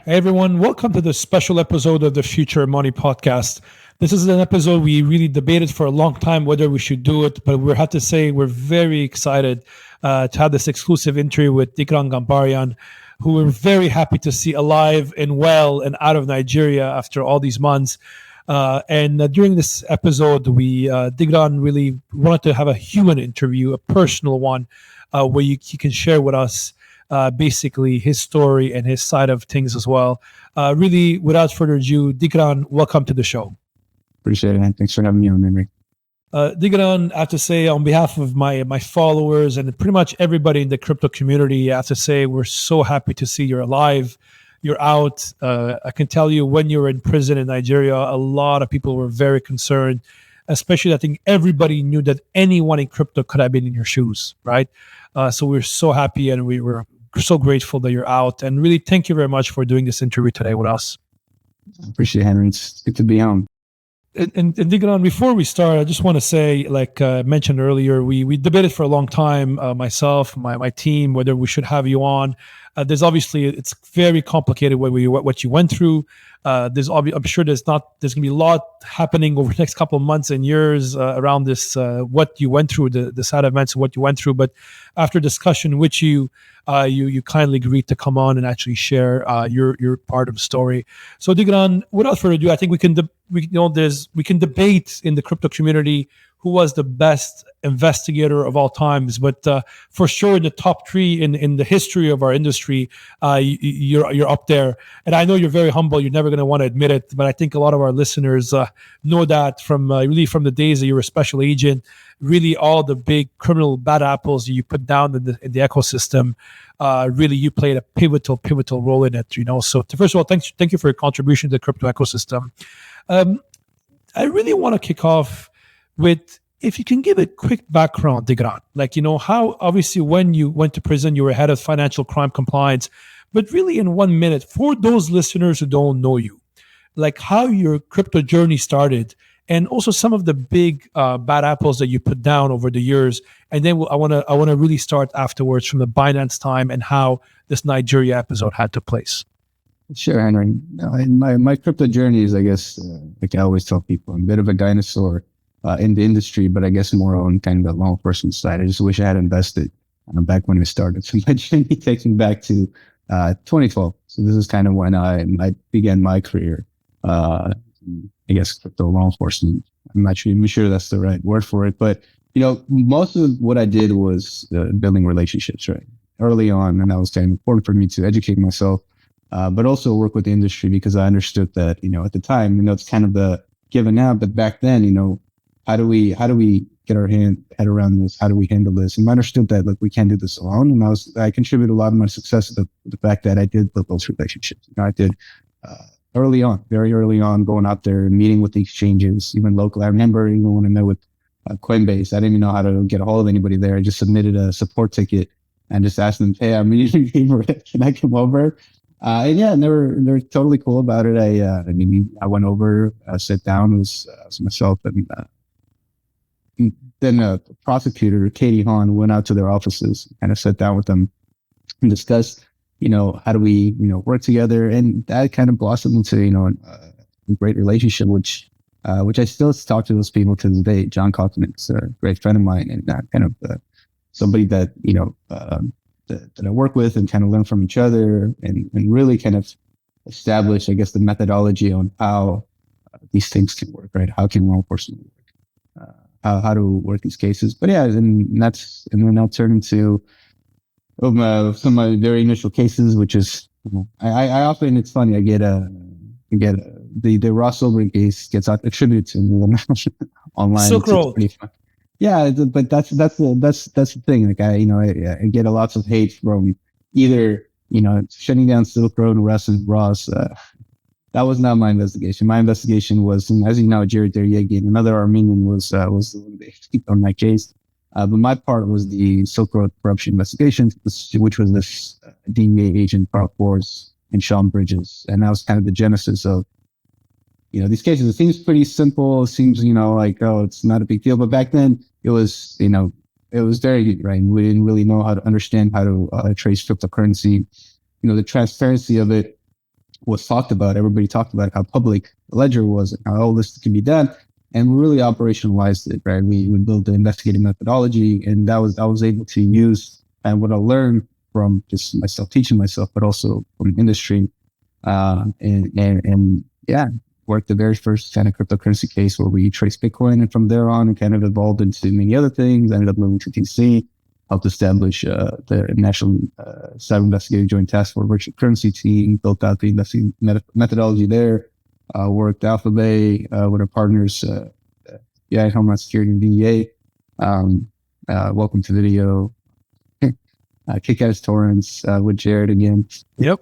Hey everyone, welcome to this special episode of the Future Money Podcast. This is an episode we really debated for a long time whether we should do it, but we have to say we're very excited to have this exclusive interview with Tigran Gambaryan, who we're very happy to see alive and well and out of Nigeria after all these months. And during this episode, Tigran really wanted to have a human interview, a personal one, where he can share with us basically his story and his side of things as well. Really, without further ado, Tigran, welcome to the show. Appreciate it, man. Thanks for having me on, Henri. Tigran, I have to say, on behalf of my followers and pretty much everybody in the crypto community, I have to say we're so happy to see you're alive. You're out. I can tell you when you were in prison in Nigeria, a lot of people were very concerned, especially I think everybody knew that anyone in crypto could have been in your shoes, right? So we're so happy and we were so grateful that you're out. And really, thank you very much for doing this interview today with us. I appreciate it, Henri. It's good to be on. And Tigran, before we start, I just want to say, like I mentioned earlier, we debated for a long time, myself, my team, whether we should have you on. There's obviously, it's very complicated what you went through. I'm sure there's going to be a lot happening over the next couple of months and years around this, what you went through, the sad events and what you went through. But after discussion with you, you kindly agreed to come on and actually share your part of the story. So Tigran, without further ado, I think we can debate in the crypto community who was the best investigator of all times, but for sure in the top three in the history of our industry, you're up there. And I know you're very humble. You're never going to want to admit it, but I think a lot of our listeners know that from the days that you were a special agent, really all the big criminal bad apples you put down in the ecosystem, really you played a pivotal role in it. So first of all, thank you for your contribution to the crypto ecosystem. I really want to kick off with, if you can give a quick background, Tigran, how obviously when you went to prison, you were head of financial crime compliance, but really in 1 minute, for those listeners who don't know you, like how your crypto journey started, and also some of the big bad apples that you put down over the years. And then I want to really start afterwards from the Binance time and how this Nigeria episode had to place. Sure, Henri. My crypto journey is, I guess, like I always tell people, I'm a bit of a dinosaur in the industry, but I guess more on kind of the law enforcement side. I just wish I had invested back when it started. So my journey takes me back to 2012. So this is kind of when I began my career. I guess crypto law enforcement. I'm not even sure that's the right word for it, but most of what I did was building relationships, right? Early on, and that was kind of important for me to educate myself, but also work with the industry because I understood that at the time, it's kind of the given now, but back then, how do we get our head around this? How do we handle this? And I understood that we can't do this alone, and I contributed a lot of my success to the fact that I did build those relationships. I did. Very early on, going out there and meeting with the exchanges, even locally. I remember even when I met with Coinbase, I didn't even know how to get a hold of anybody there. I just submitted a support ticket and just asked them, "Hey, I'm needing a favor. Can I come over?" And they're totally cool about it. I went over, sat down, it was myself and then a prosecutor, Katie Hahn, went out to their offices, kind of sat down with them and discussed, how do we, work together? And that kind of blossomed into, a great relationship, which I still talk to those people to this day. John Kaufman is a great friend of mine and kind of somebody that, that I work with and kind of learn from each other and really kind of establish, I guess, the methodology on how these things can work, right? How can law enforcement work? How to work these cases. But yeah, and then I'll turn into some of my very initial cases, which is, I often, it's funny, I get the Ross Silver case gets attributed to me online. Silk Road. Yeah, but that's the thing. Like I get lots of hate from either, shutting down Silk Road and arresting Ross. That was not my investigation. My investigation was, as you know, Jared Deryagin, another Armenian, was the one that on my case. But my part was the Silk Road corruption investigation, which was this DEA agent, Carl Force, and Sean Bridges. And that was kind of the genesis of, these cases. It seems pretty simple. It seems, it's not a big deal. But back then it was, it was very, right? We didn't really know how to understand how to trace cryptocurrency. The transparency of it was talked about. Everybody talked about how public the ledger was and how all this can be done. And we really operationalized it, right? We built the investigative methodology, and I was able to use and what I learned from just myself teaching myself, but also from industry, and yeah, worked the very first kind of cryptocurrency case where we traced Bitcoin, and from there on, it kind of evolved into many other things. I ended up moving to DC, helped establish the National Cyber Investigative Joint Task Force Virtual Currency team, built out the investigative methodology there. Worked Alphabet with our partners, Homeland Security and DEA. Welcome to Video, Kick-Ass Torrents with Jared again. Yep.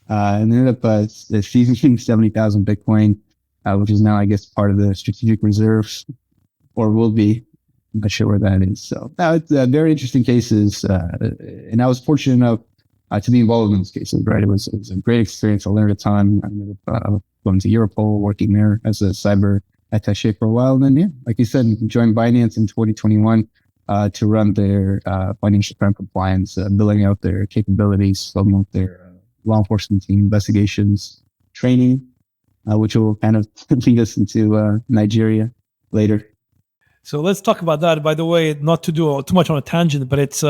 And ended up seizing 70,000 Bitcoin, which is now, I guess, part of the strategic reserves, or will be. I'm not sure where that is. So it's very interesting cases, and I was fortunate enough to be involved in those cases. Right, it was a great experience. I learned a ton. I ended up going to Europol, working there as a cyber attaché for a while. And then, like you said, joined Binance in 2021 to run their financial crime compliance, building out their capabilities, building out their law enforcement team investigations, training, which will kind of lead us into Nigeria later. So let's talk about that. By the way, not to do too much on a tangent, but it's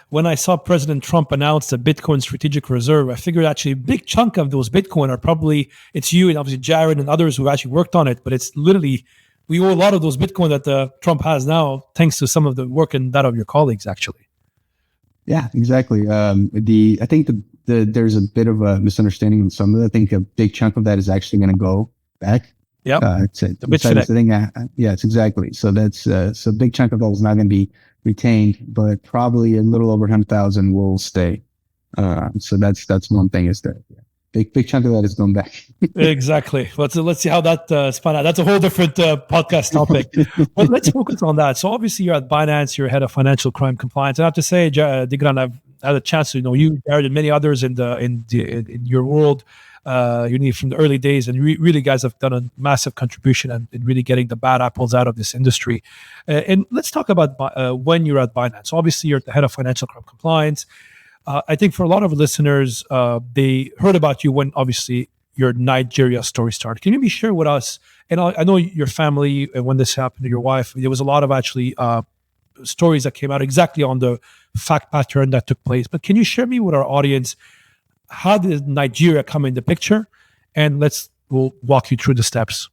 when I saw President Trump announce the Bitcoin strategic reserve, I figured actually a big chunk of those Bitcoin are probably, it's you and obviously Jared and others who actually worked on it, but it's literally, we owe a lot of those Bitcoin that Trump has now, thanks to some of the work and that of your colleagues, actually. Yeah, exactly. I think there's a bit of a misunderstanding on some of it. I think a big chunk of that is actually going to go back. Yeah, it's exactly. So that's so a big chunk of that is not going to be retained, but probably a little over 100,000 will stay. So that's one thing, is that big chunk of that is going back. Exactly. Let's see how that spun out. That's a whole different podcast topic. But let's focus on that. So obviously you're at Binance, you're head of financial crime compliance. I have to say, Tigran, I've had a chance to know you, Jared, and many others in your world. From the early days, and really guys have done a massive contribution in really getting the bad apples out of this industry. And let's talk about when you're at Binance. Obviously, you're at the head of financial crime compliance. I think for a lot of listeners, they heard about you when obviously your Nigeria story started. Can you be share with us? And I know your family, when this happened to your wife, there was a lot of actually stories that came out exactly on the fact pattern that took place. But can you share me with our audience? How did Nigeria come in the picture? And we'll walk you through the steps.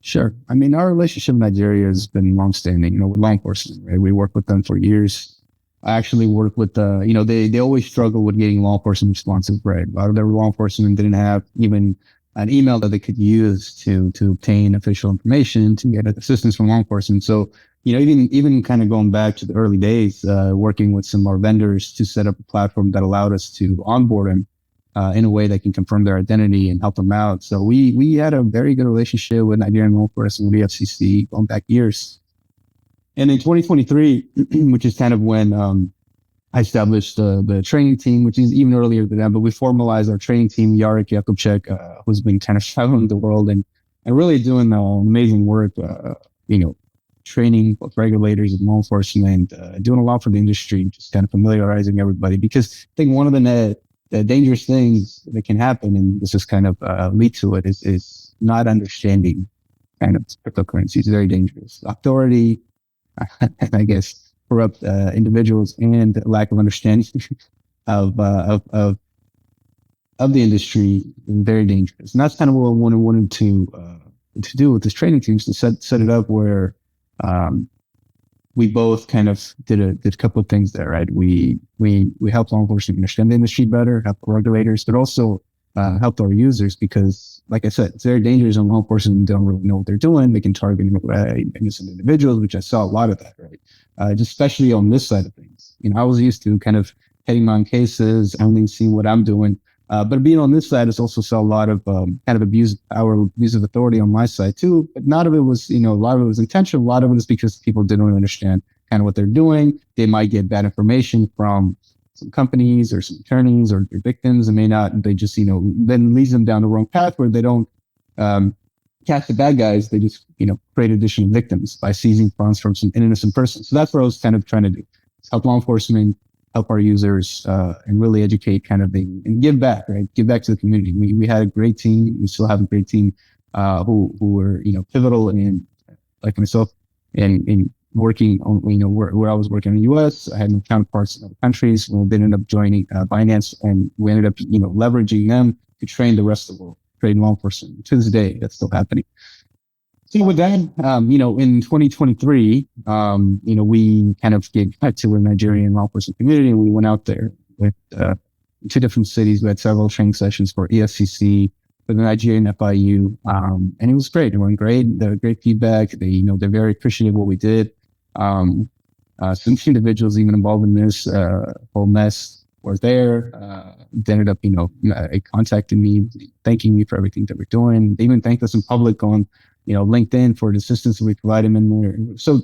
Sure. I mean, our relationship with Nigeria has been longstanding, with law enforcement, right? We worked with them for years. I actually worked with, they always struggle with getting law enforcement responsive, right? A lot of their law enforcement didn't have even an email that they could use to obtain official information, to get assistance from law enforcement. So, even kind of going back to the early days, working with some of our vendors to set up a platform that allowed us to onboard them in a way that can confirm their identity and help them out. So we had a very good relationship with Nigerian law enforcement, with the FCC, going back years. And in 2023, which is kind of when I established the training team, which is even earlier than that, but we formalized our training team, Yarek Yakubchek, who's been kind of traveling the world and really doing amazing work, training both regulators and law enforcement, doing a lot for the industry, just kind of familiarizing everybody. Because I think one of the dangerous things that can happen, and this is kind of lead to it, is not understanding kind of cryptocurrency. It's very dangerous. Authority, I guess, corrupt individuals, and lack of understanding of the industry is very dangerous. And that's kind of what I wanted to do with this training team, is to set it up where we both kind of did a couple of things there, right? We helped law enforcement understand the industry better, helped regulators, but also helped our users, because, like I said, it's very dangerous when law enforcement don't really know what they're doing. They can target innocent individuals, which I saw a lot of that, right? Just especially on this side of things. I was used to kind of heading my own cases, only seeing what I'm doing. But being on this side, I also saw a lot of kind of abuse of authority on my side too. But none of it was, a lot of it was intentional. A lot of it was because people didn't really understand kind of what they're doing. They might get bad information from some companies or some attorneys or their victims, and they just, then leads them down the wrong path where they don't catch the bad guys. They just, create additional victims by seizing funds from some innocent person. So that's what I was kind of trying to do. Help law enforcement help our users, and really educate kind of and give back, right? Give back to the community. We had a great team. We still have a great team, who were, pivotal in, like myself, in working on, where I was working in the US. I had no counterparts in other countries. We ended up joining Binance, and we ended up, leveraging them to train the rest of the world, train law enforcement. To this day, that's still happening. So with that, in 2023, we kind of gave back to the Nigerian law enforcement community, and we went out there with 2 different cities. We had several training sessions for EFCC, for the Nigerian FIU, and it was great. It went great. There were great feedback. They're very appreciative of what we did. Some individuals even involved in this whole mess were there. They ended up, contacting me, thanking me for everything that we're doing. They even thanked us in public on, LinkedIn for the assistance that we provided them in there. So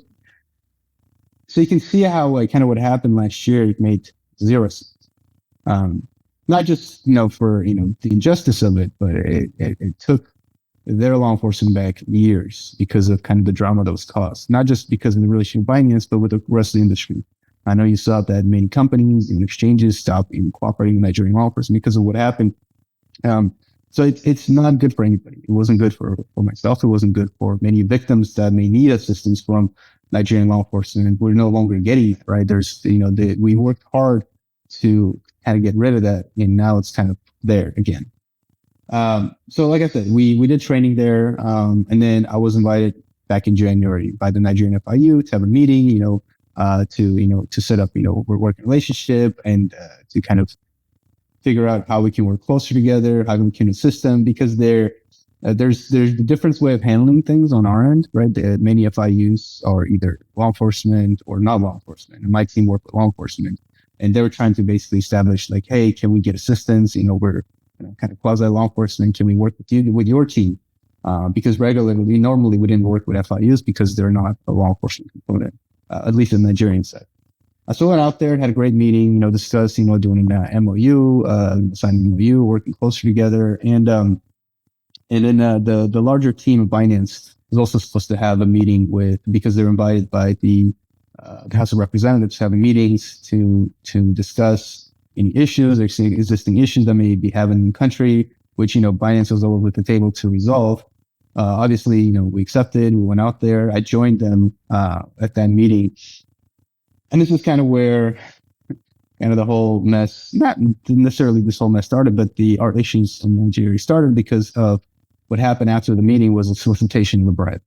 you can see how kind of what happened last year, it made 0 sense. Not just, for, the injustice of it, but it took their law enforcement back years because of kind of the drama that was caused, not just because of the relationship with Binance, but with the rest of the industry. I know you saw that many companies and exchanges stopped even cooperating with Nigerian law enforcement because of what happened. So it's not good for anybody. It wasn't good for myself. It wasn't good for many victims that may need assistance from Nigerian law enforcement. We're no longer getting it, right? There's, we worked hard to kind of get rid of that, and now it's kind of there again. So like I said, we did training there, and then I was invited back in January by the Nigerian FIU to have a meeting, to set up, a working relationship, and to kind of figure out how we can work closer together, how we can assist them, because there's a different way of handling things on our end, right? Many FIUs are either law enforcement or not law enforcement, and my team worked with law enforcement, and they were trying to basically establish, like, hey, can we get assistance? We're kind of quasi law enforcement. Can we work with your team? Because normally we didn't work with FIUs because they're not a law enforcement component, at least in the Nigerian side. So I went out there and had a great meeting, discussed, doing an MOU, signing an MOU, working closer together. And then the larger team of Binance was also supposed to have a meeting because they're invited by the House of Representatives, having meetings to discuss any issues, existing issues that may be having in the country, which, Binance was over at the table to resolve. Obviously, we accepted, we went out there. I joined them at that meeting. And this is kind of where kind of the whole mess, not necessarily this whole mess started, but our issues in Nigeria started because of what happened after the meeting was a solicitation of a bribe.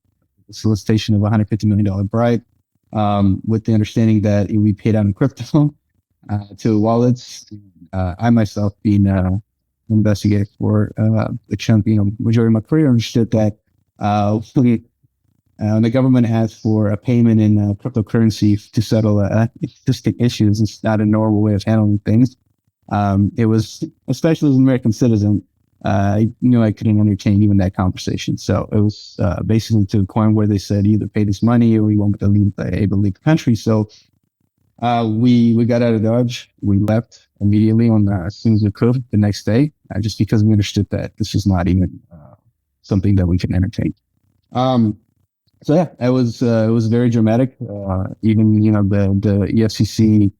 The solicitation of a $150 million bribe, with the understanding that it would be paid out in crypto to wallets. I myself, being an investigator for a chunk, majority of my career, understood that the government asked for a payment in cryptocurrency to settle existing issues. It's not a normal way of handling things. It was, especially as an American citizen, I knew I couldn't entertain even that conversation. So it was basically to the point where they said, either pay this money or we won't be able to leave the country. So we got out of Dodge. We left immediately as soon as we could the next day, just because we understood that this was not even something that we can entertain. So yeah, it was very dramatic. Even the EFCC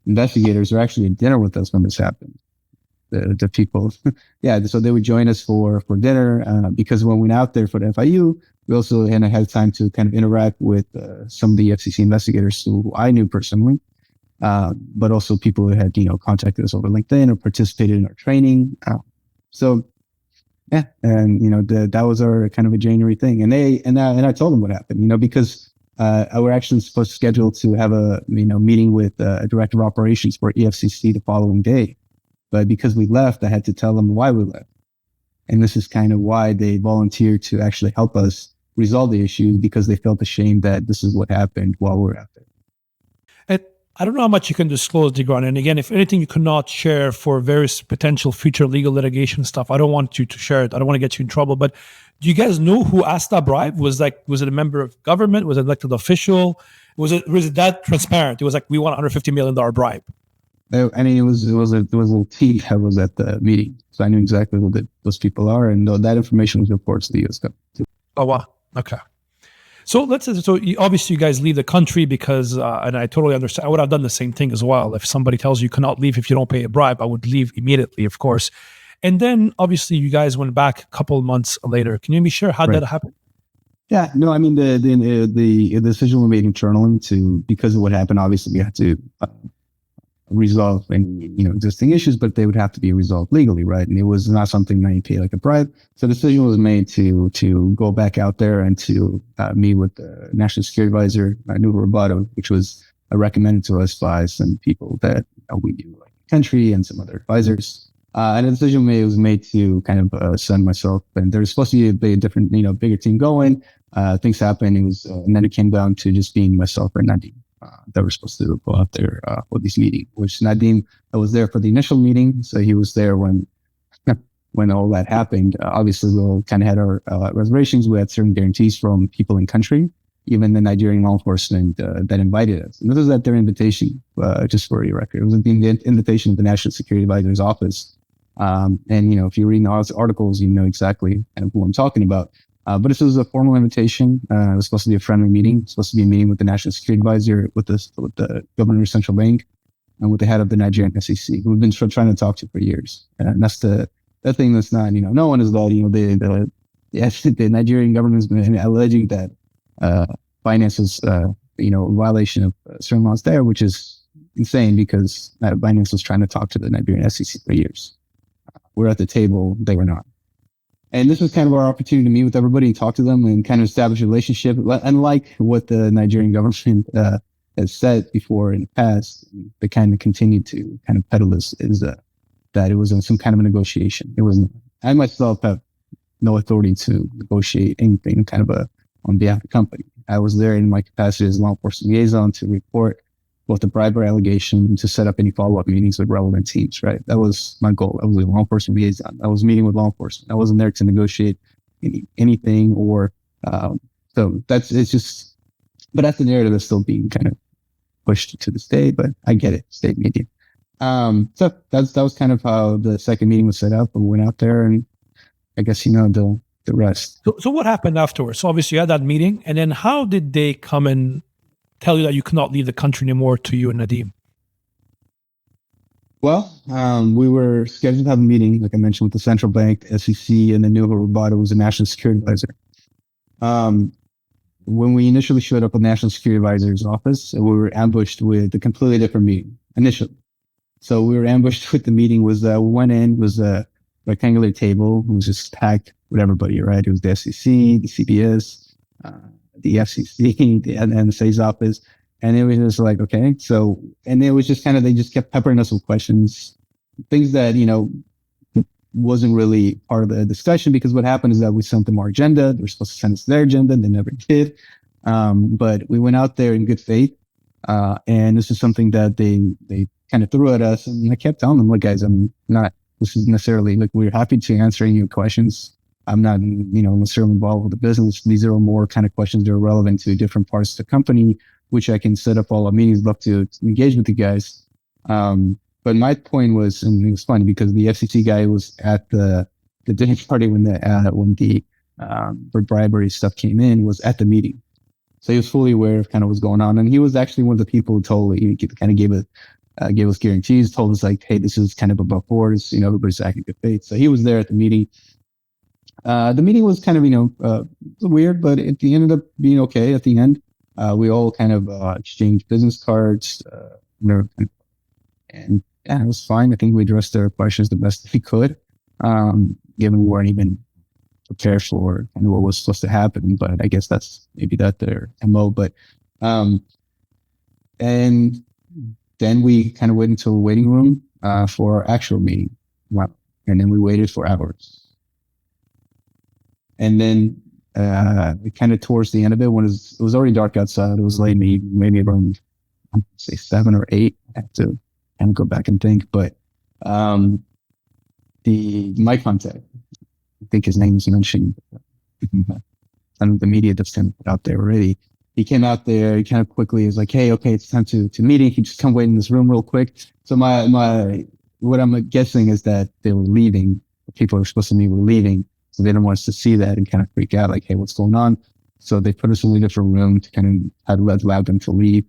investigators were actually at dinner with us when this happened. The people, yeah. So they would join us for dinner because when we went out there for the FIU, we also had time to kind of interact with some of the EFCC investigators who I knew personally, but also people who had contacted us over LinkedIn or participated in our training. So. Yeah, and that was our kind of a January thing, and I told them what happened, because we're actually supposed to schedule to have a meeting with a director of operations for EFCC the following day, but because we left, I had to tell them why we left, and this is kind of why they volunteered to actually help us resolve the issue, because they felt ashamed that this is what happened while we were out there. I don't know how much you can disclose, Tigran. And again, if anything you cannot share for various potential future legal litigation stuff, I don't want you to share it. I don't want to get you in trouble. But do you guys know who asked that bribe? Was it a member of government? Was it an elected official? Was it that transparent? It was like, we want $150 million bribe. I mean, it was a team that was at the meeting, so I knew exactly who those people are, and that information was reported to the U.S. government. Oh wow, okay. So let's say, obviously you guys leave the country because, and I totally understand. I would have done the same thing as well. If somebody tells you cannot leave if you don't pay a bribe, I would leave immediately, of course. And then obviously you guys went back a couple of months later. Can you be sure how that happened? Yeah, no, I mean the decision we made internally because of what happened. Obviously, we had to resolve any existing issues, but they would have to be resolved legally, right? And it was not something that you pay like a bribe. So the decision was made to go back out there and to meet with the National Security Advisor, Nuva Rabato, which was recommended to us by some people that we knew, like the country and some other advisors. And the decision was made to kind of send myself, and there was supposed to be a different, bigger team going. Things happened. And then it came down to just being myself and Nadim that were supposed to go out there for this meeting. Which Nadim was there for the initial meeting, so he was there when all that happened. Obviously, we all kind of had our reservations. We had certain guarantees from people in country, even the Nigerian law enforcement that invited us. And this was at their invitation, just for your record. It was the invitation of the National Security Advisor's office. And if you read the articles, you know exactly kind of who I'm talking about. But this was a formal invitation. It was supposed to be a friendly meeting. It was supposed to be a meeting with the National Security Advisor, with the governor of central bank, and with the head of the Nigerian SEC, who we've been trying to talk to for years. And that's that thing that's not, no one is that, the Nigerian government has been alleging that Binance is, violation of certain laws there, which is insane because Binance was trying to talk to the Nigerian SEC for years. We're at the table, they were not. And this was kind of our opportunity to meet with everybody and talk to them and kind of establish a relationship. Unlike what the Nigerian government has said before in the past, they kind of continued to kind of peddle this, is that it was some kind of a negotiation. It wasn't. I myself have no authority to negotiate anything kind of on behalf of the company. I was there in my capacity as law enforcement liaison to report both the bribery allegation and to set up any follow-up meetings with relevant teams, right? That was my goal. I was a law enforcement liaison. I was meeting with law enforcement. I wasn't there to negotiate anything or, so but that's the narrative that's still being kind of pushed to this day, but I get it, state media. So that was kind of how the second meeting was set up. We went out there and I guess, the rest. So what happened afterwards? So obviously you had that meeting, and then how did they come and tell you that you cannot leave the country anymore to you and Nadim? Well, we were scheduled to have a meeting, like I mentioned, with the central bank, the SEC, and then Nuva Rabato was the National Security Advisor. When we initially showed up at the National Security Advisor's office, we were ambushed with a completely different meeting initially. So we were ambushed with the meeting we went in, was a rectangular table. It was just packed with everybody, right? It was the SEC, the CBS, the FCC, the NSA's office. And it was just like, okay. So, and it was just they just kept peppering us with questions, things that, wasn't really part of the discussion, because what happened is that we sent them our agenda. They were supposed to send us their agenda. They never did. But we went out there in good faith. And this is something that they kind of threw at us. And I kept telling them, look, guys, this is necessarily, we're happy to answer any questions. I'm not, necessarily involved with the business. These are more kind of questions that are relevant to different parts of the company, which I can set up all our meetings, love to engage with you guys. But my point was, and it was funny because the FCC guy was at the dinner party when the bribery stuff came in, was at the meeting. So he was fully aware of kind of what's going on. And he was actually one of the people who gave us guarantees, told us like, hey, this is kind of above board. Everybody's acting good faith. So he was there at the meeting. The meeting was kind of, weird, but it ended up being okay at the end. We all kind of exchanged business cards, and yeah, it was fine. I think we addressed their questions the best we could, given we weren't even prepared for kind of what was supposed to happen. But I guess that's maybe their MO. But and then we kind of went into a waiting room for our actual meeting. Wow. And then we waited for hours. And then kind of towards the end of it, when it was already dark outside, it was late, maybe around, I'd say 7 or 8. I have to kind of go back and think. But my contact, I think his name was mentioned, and the media that's kind of put out there already. He came out there, he kind of quickly was like, hey, okay, it's time to meeting. He just come wait in this room real quick. So what I'm guessing is that they were leaving. The people who were supposed to meet were leaving. So they didn't want us to see that and kind of freak out, like, hey, what's going on? So they put us in a different room to kind of allow them to leave.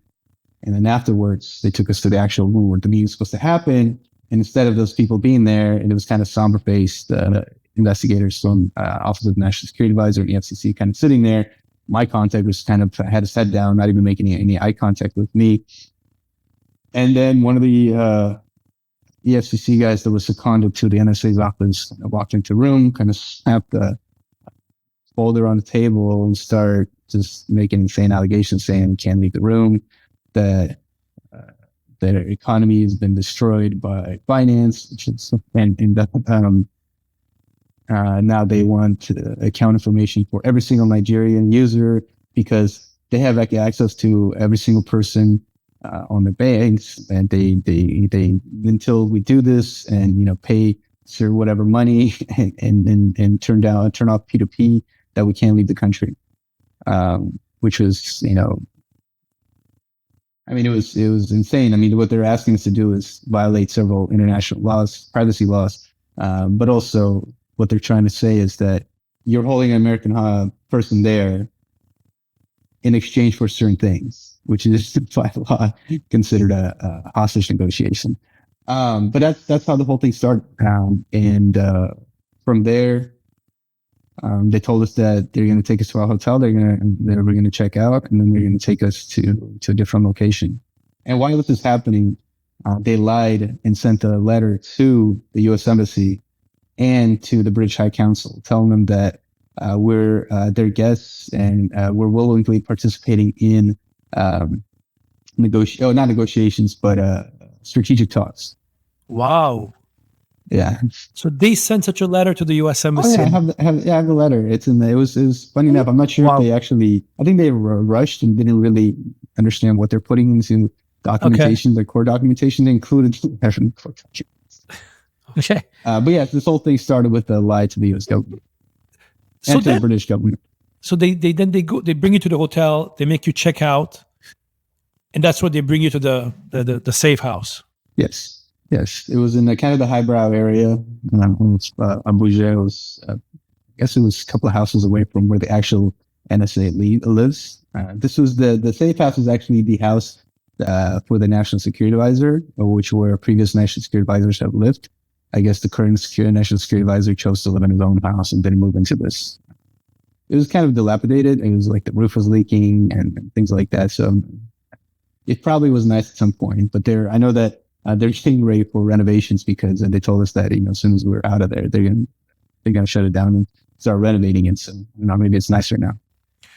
And then afterwards, they took us to the actual room where the meeting was supposed to happen. And instead of those people being there, and it was kind of somber-faced investigators from Office of the National Security Advisor and the FCC kind of sitting there. My contact was kind of had his head down, not even making any eye contact with me. And then one of the EFCC guys that was seconded to the NSA's office walked into the room, kind of snapped the folder on the table and started just making insane allegations saying we can't leave the room, that their economy has been destroyed by finance, now they want account information for every single Nigerian user because they have access to every single person on the banks, and they until we do this and pay whatever money and turn off P2P, that we can't leave the country, which was it was insane. I mean, what they're asking us to do is violate several international laws, privacy laws, but also what they're trying to say is that you're holding an American person there in exchange for certain things, which is by law considered a hostage negotiation. But that's how the whole thing started. And from there, they told us that they're going to take us to our hotel. We're going to check out, and then they're going to take us to a different location. And while this is happening, they lied and sent a letter to the U.S. Embassy and to the British High Council, telling them that we're their guests and we're willingly participating in not negotiations, but strategic talks. Wow. Yeah. So they sent such a letter to the U.S. Embassy. Oh, yeah, I have the letter. It's in there. It was funny enough. I'm not sure if they actually. I think they were rushed and didn't really understand what they're putting into documentation. Okay. The core documentation. They included the core documents. Okay. But yeah, this whole thing started with a lie to the U.S. government and to the British government. So they bring you to the hotel. They make you check out, and that's what they bring you to the safe house. Yes. Yes, it was in the kind of the highbrow area. Abuja was, I guess it was a couple of houses away from where the actual NSA lives. This was the safe house was actually the house for the National Security Advisor, which where previous National Security Advisors have lived. I guess the current National Security Advisor chose to live in his own house and didn't move into this. It was kind of dilapidated. It was like the roof was leaking and things like that. So it probably was nice at some point, but I know that they're getting ready for renovations because they told us that as soon as we're out of there, they're gonna shut it down and start renovating it. So maybe it's nicer now.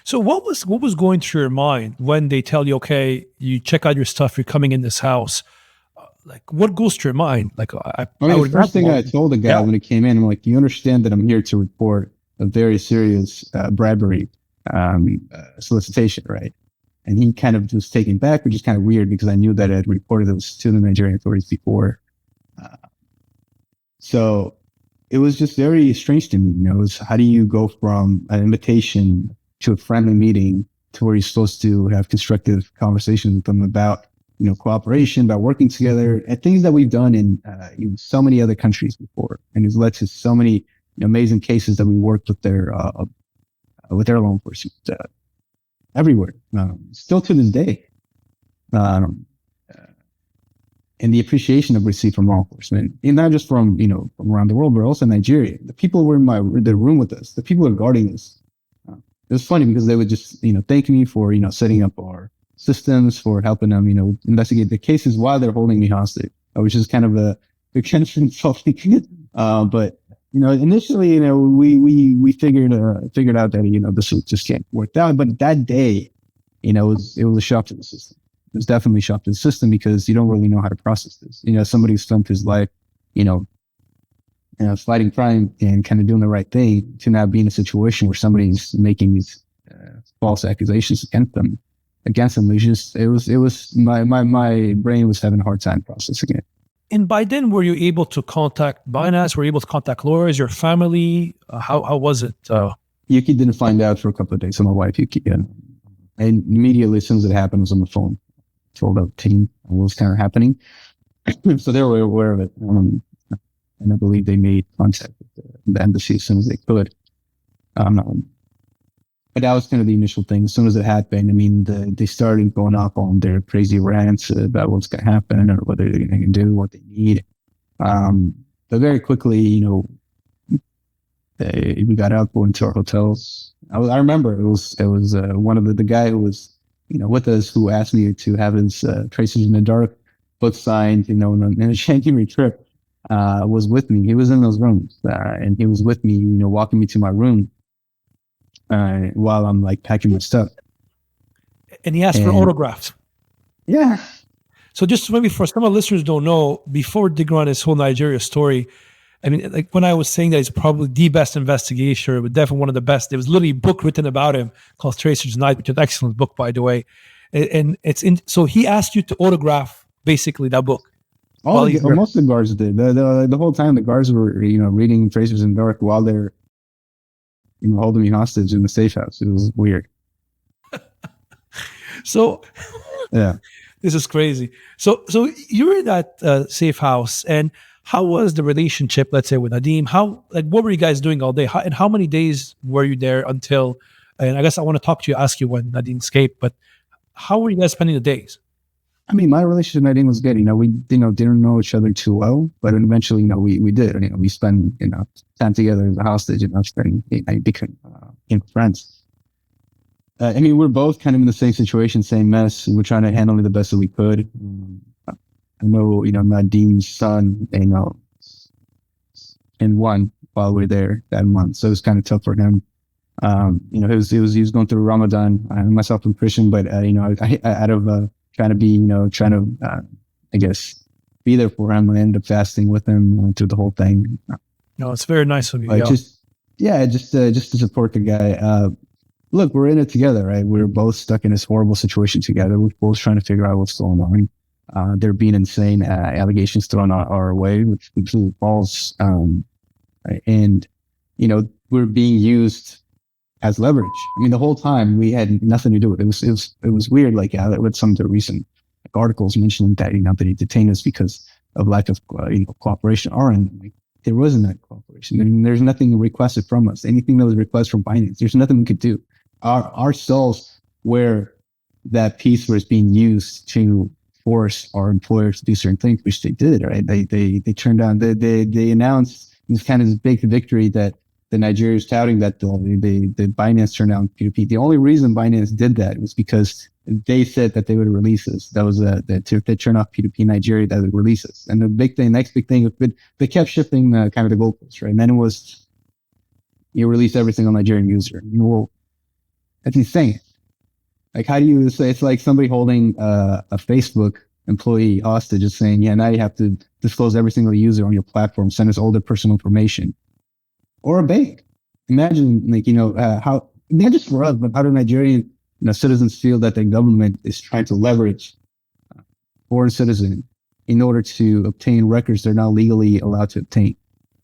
So what was going through your mind when they tell you, okay, you check out your stuff, you're coming in this house? Like, what goes through your mind? Like, the first thing I told the guy when he came in, I'm like, you understand that I'm here to report a very serious bribery solicitation, right? And he kind of was taken back, which is kind of weird because I knew that I had reported this to the Nigerian authorities before. So it was just very strange to me. It was, how do you go from an invitation to a friendly meeting to where you're supposed to have constructive conversations with them about, cooperation, about working together, and things that we've done in so many other countries before, and it's led to so many amazing cases that we worked with their law enforcement. Everywhere, still to this day, and the appreciation that we see from law enforcement, and not just from from around the world, but also Nigeria. The people who were in the room with us, the people who are guarding us. It was funny because they would just thank me for setting up our systems, for helping them investigate the cases while they're holding me hostage, which is kind of insulting. But initially, we figured out that this just can't work out. But that day, it was a shock to the system. It was definitely a shock to the system because you don't really know how to process this. Somebody who spent his life, fighting crime and kind of doing the right thing, to now be in a situation where somebody's making these false accusations against them. It was my brain was having a hard time processing it. And by then, were you able to contact Binance? Were you able to contact lawyers, your family? How was it? Yuki didn't find out for a couple of days. So my wife, Yuki, and immediately as soon as it happened, I was on the phone, told our team what was kind of happening. So they were aware of it. And I believe they made contact with the embassy as soon as they could. But but that was kind of the initial thing. As soon as it happened, I mean, they started going off on their crazy rants about what's going to happen or what they're going to do, what they need. But very quickly, we got out, going to our hotels. I remember it was one of the guy who was with us, who asked me to have his Tracers in the Dark book signed, in a Henri trip, was with me. He was in those rooms, and he was with me, walking me to my room while I'm like packing my stuff. And he asked for autographs. Yeah. So just maybe for some of the listeners who don't know, before Tigran, his whole Nigeria story, I mean, like when I was saying that he's probably the best investigator, but definitely one of the best, there was literally a book written about him called Tracers Night, which is an excellent book, by the way. And so he asked you to autograph basically that book. Most of the guards did. The whole time the guards were, reading Tracers in the Dark while they're, holding me hostage in the safe house. It was weird. So, yeah. This is crazy. So you were in that safe house, and how was the relationship, let's say, with Nadim? What were you guys doing all day? And how many days were you there until, and I guess I want to talk to you, ask you when Nadim escaped, but how were you guys spending the days? I mean, my relationship with Nadim was good. We, didn't know each other too well, but eventually, we did. We spent, time together as a hostage, and became friends. I mean, we're both kind of in the same situation, same mess. We're trying to handle it the best that we could. I know, Nadim's son, and one while we were there that month. So it was kind of tough for him. He was going through Ramadan. Myself in Christian, but, out of trying to be, I guess, be there for him, I ended up fasting with him through the whole thing. No, it's very nice of you. Just to support the guy. Look, we're in it together, right? We're both stuck in this horrible situation together. We're both trying to figure out what's going on. There being insane allegations thrown our way, which completely false. And, we're being used as leverage. I mean, the whole time we had nothing to do with it. It was weird, with some of the recent articles mentioning that, they detained us because of lack of, cooperation. There wasn't that cooperation. I mean, there's nothing requested from us. Anything that was requested from Binance, there's nothing we could do. Our cells were that piece where it's being used to force our employers to do certain things, which they did, right? They turned down, they announced this kind of big victory that the Nigeria is touting, that the Binance turned down P2P. The only reason Binance did that was because they said that they would release us. That was that if they turn off P2P Nigeria, that would release us. And the next big thing, they kept shifting kind of the goalposts, right? And then it was, you release everything on Nigerian user. Well, that's insane. Like, how do you say, it's like somebody holding a Facebook employee hostage, just saying, yeah, now you have to disclose every single user on your platform, send us all their personal information. Or a bank. Imagine, how, not just for us, but how do Nigerian citizens feel that the government is trying to leverage foreign citizens in order to obtain records they're not legally allowed to obtain.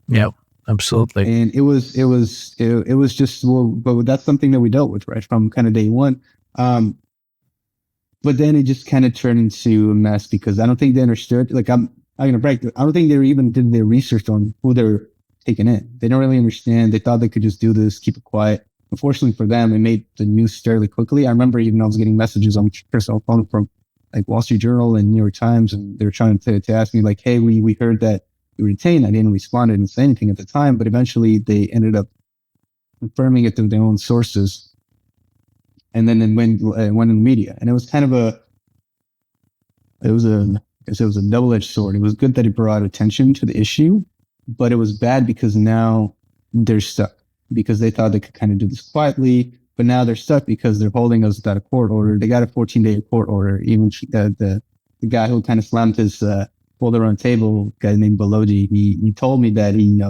Yeah, absolutely. And it was just, well, but that's something that we dealt with, right, from kind of day one. But then it just kind of turned into a mess because I don't think they understood. Like, I'm going to break. I don't think they even did their research on who they're taking in. They don't really understand. They thought they could just do this, keep it quiet. Unfortunately for them, it made the news fairly quickly. I remember even I was getting messages on personal phone from like Wall Street Journal and New York Times, and they were trying to ask me like, hey, we heard that you were detained. I didn't respond. I didn't say anything at the time, but eventually they ended up confirming it through their own sources. And then it went in the media. And it was kind of it was a double-edged sword. It was good that it brought attention to the issue, but it was bad because now they're stuck because they thought they could kind of do this quietly, but now they're stuck because they're holding us without a court order. They got a 14-day court order. Even the guy who kind of slammed his folder on the table, a guy named Balodi, he told me that he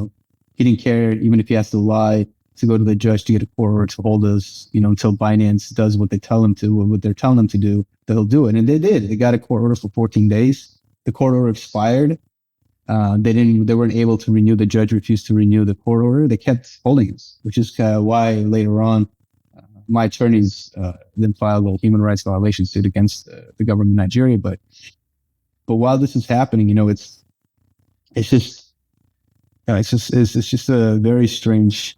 didn't care even if he has to lie to go to the judge to get a court order to hold us, until Binance does what they tell him to, or what they're telling them to do, they'll do it. And they did. They got a court order for 14 days. The court order expired. They weren't able to renew. The judge refused to renew the court order. They kept holding us, which is why later on, my attorneys then filed a human rights violation suit against the government of Nigeria. But while this is happening, it's just a very strange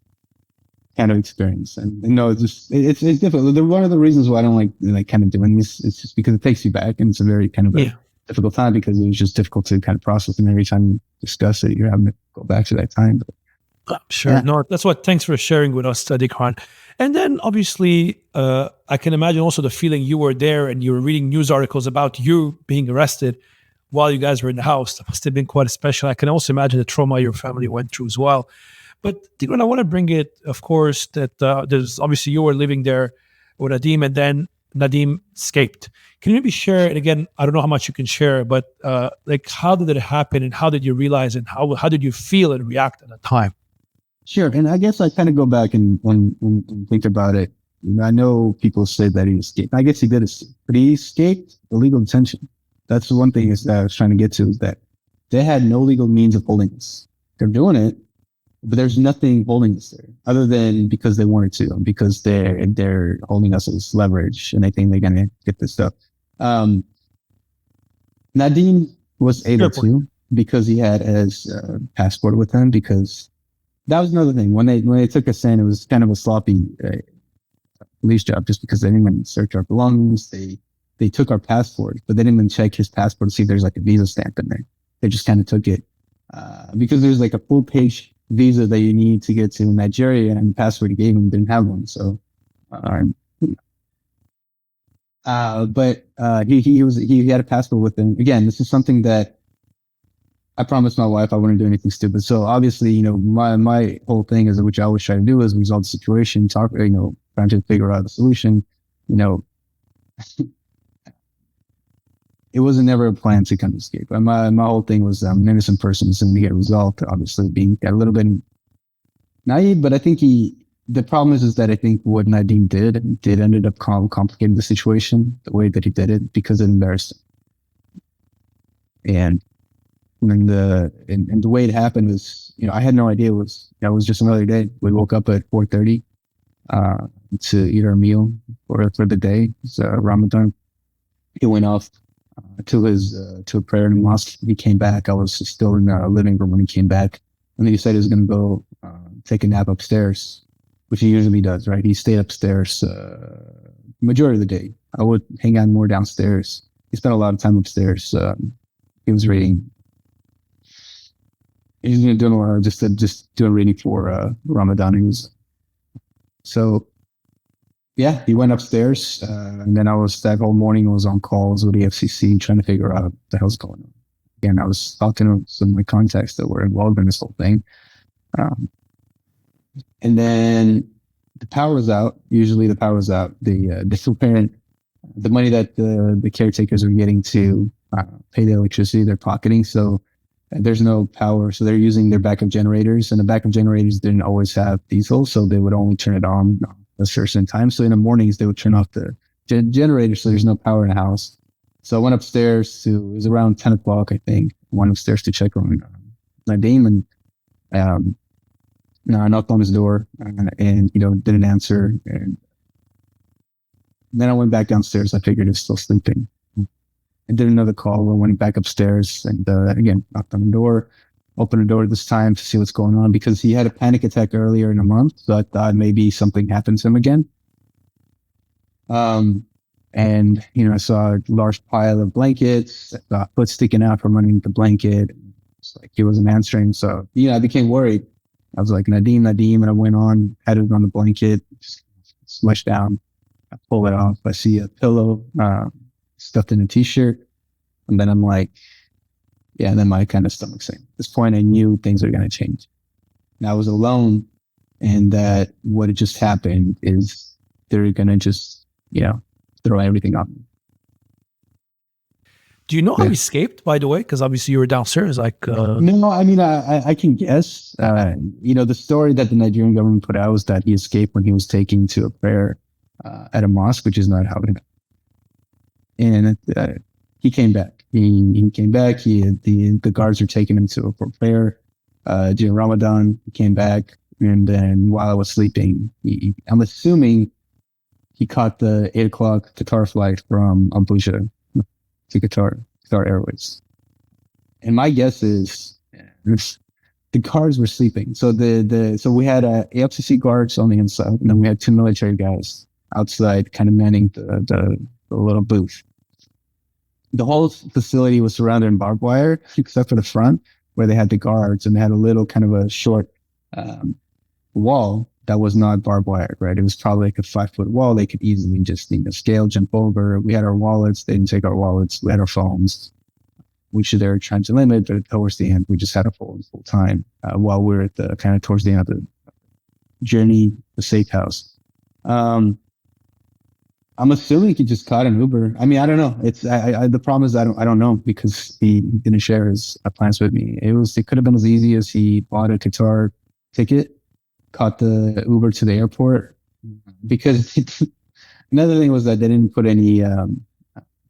kind of experience. And no, it's difficult. One of the reasons why I don't like kind of doing this is just because it takes you back, and it's a very kind of a difficult time because it was just difficult to kind of process. And every time you discuss it, you're having to go back to that time. But, sure. Yeah. No, that's what. Thanks for sharing with us, Tigran. And then obviously, I can imagine also the feeling you were there and you were reading news articles about you being arrested while you guys were in the house. That must have been quite special. I can also imagine the trauma your family went through as well. But Tigran, I want to bring it, of course, that there's obviously you were living there with Nadim, and then Nadim escaped. Can you maybe share, and again, I don't know how much you can share, but like how did it happen and how did you realize and how did you feel and react at the time? Sure. And I guess I kind of go back and think about it. I know people say that he escaped. I guess he did escape, but he escaped illegal detention. That's the one thing that I was trying to get to, is that they had no legal means of holding us. They're doing it, but there's nothing holding us there other than because they wanted to, and because they're holding us as leverage and they think they're going to get this stuff. Nadim was able to, because he had his passport with him, because that was another thing. When they took us in, it was kind of a sloppy police job, just because they didn't even search our belongings. They took our passport, but they didn't even check his passport to see if there's like a visa stamp in there. They just kind of took it because there's like a full page visa that you need to get to Nigeria, and the passport he gave him didn't have one. So, but he had a passport with him. Again, this is something that I promised my wife I wouldn't do anything stupid. So obviously, you know, my whole thing is, which I always try to do, is resolve the situation, trying to figure out the solution. You know, it wasn't never a plan to kind of escape. My whole thing was an innocent person is going to get resolved. Obviously, being a little bit naive, but I think the problem is that I think what Nadim did ended up complicating the situation the way that he did it, because it embarrassed him. And the way it happened was, you know, I had no idea. It was just another day. We woke up at 4:30 to eat our meal for the day. It's Ramadan. He went off to a prayer in the mosque. He came back. I was still in the living room when he came back, and then he said he was going to go take a nap upstairs, which he usually does. Right? He stayed upstairs majority of the day. I would hang out more downstairs. He spent a lot of time upstairs. He was reading. He's going to do just doing reading for Ramadan. He went upstairs, and then that whole morning I was on calls with the FCC trying to figure out what the hell's going on. Again, I was talking to some of my contacts that were involved in this whole thing. And then the power was out. Usually the power was out. The money that the caretakers were getting to pay the electricity, they're pocketing. So there's no power. So they're using their backup generators, and the backup generators didn't always have diesel. So they would only turn it on a certain time. So in the mornings, they would turn off the generator, so there's no power in the house. So I went upstairs it was around 10 o'clock, I think. I went upstairs to check on Nadim, and I knocked on his door and didn't answer. And then I went back downstairs. I figured he was still sleeping. I did another call. I went back upstairs and again, knocked on the door, opened the door this time to see what's going on, because he had a panic attack earlier in the month. So I thought maybe something happened to him again. And I saw a large pile of blankets, a foot sticking out from underneath the blanket. It's like he wasn't answering. So, I became worried. I was like, Nadim, and I went on, had it on the blanket, just smushed down. I pull it off. I see a pillow, stuffed in a t-shirt. And then I'm like, and then my kind of stomach sank. At this point, I knew things were going to change. And I was alone, and that what had just happened is they're going to just, throw everything on me. Do you know how he escaped, by the way? Because obviously you were downstairs. No, I mean, I can guess. The story that the Nigerian government put out was that he escaped when he was taken to a prayer at a mosque, which is not how it happened. And he came back. He came back. The guards were taking him to a prayer during Ramadan. He came back, and then while I was sleeping, I'm assuming he caught the 8 o'clock Qatar flight from Abuja to Qatar Airways. And my guess is the guards were sleeping. So so we had AFCC guards on the inside, and then we had two military guys outside, kind of manning the little booth. The whole facility was surrounded in barbed wire, except for the front where they had the guards, and they had a little kind of a short wall that was not barbed wire, right? It was probably like a 5-foot wall. They could easily just, scale, jump over. We had our wallets. They didn't take our wallets. We had our phones. We should there trying to limit, but towards the end, we just had a full time while we were at the kind of towards the end of the journey, the safe house. I'm assuming he just caught an Uber. I mean, I don't know. It's the problem is I don't know, because he didn't share his plans with me. It could have been as easy as he bought a Qatar ticket, caught the Uber to the airport, because another thing was that they didn't put any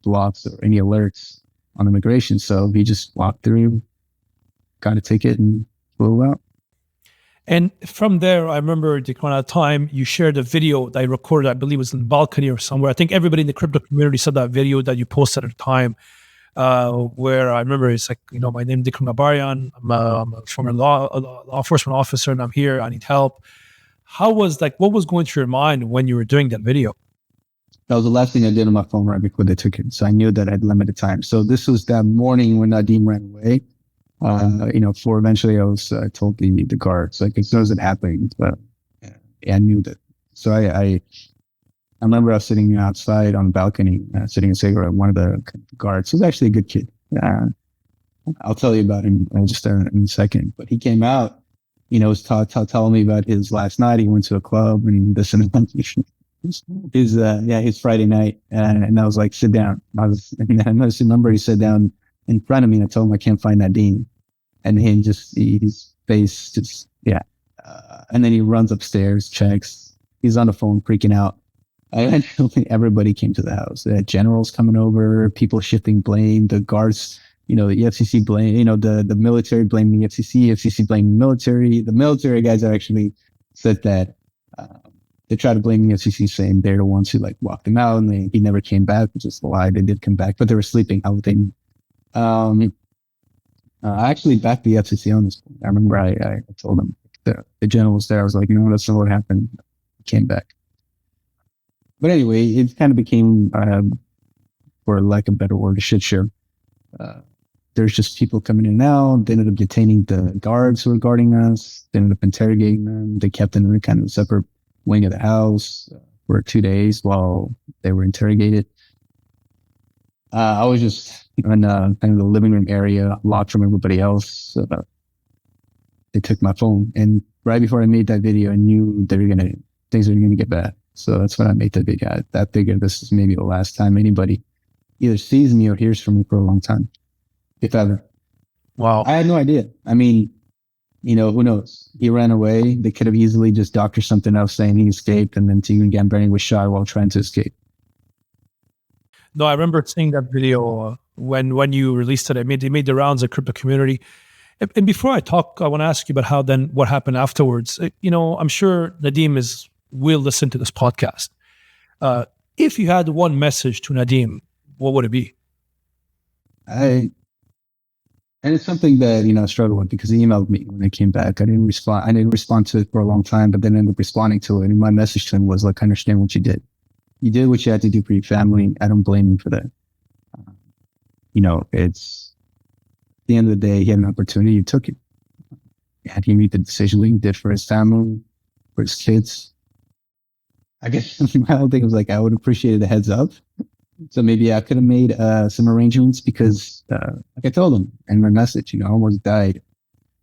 blocks or any alerts on immigration. So he just walked through, got a ticket, and flew out. And from there, I remember at that time, you shared a video that I recorded, I believe it was in the balcony or somewhere. I think everybody in the crypto community saw that video that you posted at the time, where I remember it's like, my name is Tigran Gambaryan. I'm a former law enforcement officer, and I'm here. I need help. What was going through your mind when you were doing that video? That was the last thing I did on my phone right before they took it. So I knew that I had limited time. So this was that morning when Nadim ran away. For eventually I was told the guards, like, as soon as it happened, but I knew that. So I remember I was sitting outside on the balcony, sitting a cigarette. One of the guards, who's actually a good kid. I'll tell you about him just in a second. But he came out, was telling me about his last night. He went to a club and this and that. His Friday night. And I was like, sit down. I remember he sat down in front of me, and I told him I can't find Nadim. And he his face just, and then he runs upstairs, checks. He's on the phone freaking out. Eventually, everybody came to the house. They had generals coming over, people shifting blame, the guards, the FCC blame, the military blaming the FCC blaming the military. The military guys actually said that they tried to blame the FCC, saying they're the ones who walked him out, and he never came back, which is a lie. They did come back, but they were sleeping. How they? I actually backed the FCC on this point. I remember I told them, the general was there. I was like, that's not what happened. Came back. But anyway, it kind of became, for lack of a better word, a shit show. There's just people coming in and out. They ended up detaining the guards who were guarding us. They ended up interrogating them. They kept them in a kind of separate wing of the house for 2 days while they were interrogated. I was just in kind of the living room area, locked from everybody else. They took my phone, and right before I made that video, I knew things were gonna get bad. So that's when I made that video. That figured this is maybe the last time anybody either sees me or hears from me for a long time, if ever. Wow. I had no idea. I mean, who knows? He ran away. They could have easily just doctored something else saying he escaped, and then Tigran Gambaryan was shot while trying to escape. No, I remember seeing that video when you released it. It made the rounds of the crypto community. And before I talk, I want to ask you about what happened afterwards. I'm sure Nadim will listen to this podcast. If you had one message to Nadim, what would it be? And it's something that, I struggled with, because he emailed me when I came back. I didn't respond to it for a long time, but then ended up responding to it. And my message to him was, I understand what you did. You did what you had to do for your family. I don't blame you for that. It's at the end of the day, he had an opportunity, he took it. And he made the decision he did for his family, for his kids. I guess my whole thing was I would appreciate a heads up. So maybe I could have made some arrangements, because I told him in my message, I almost died. I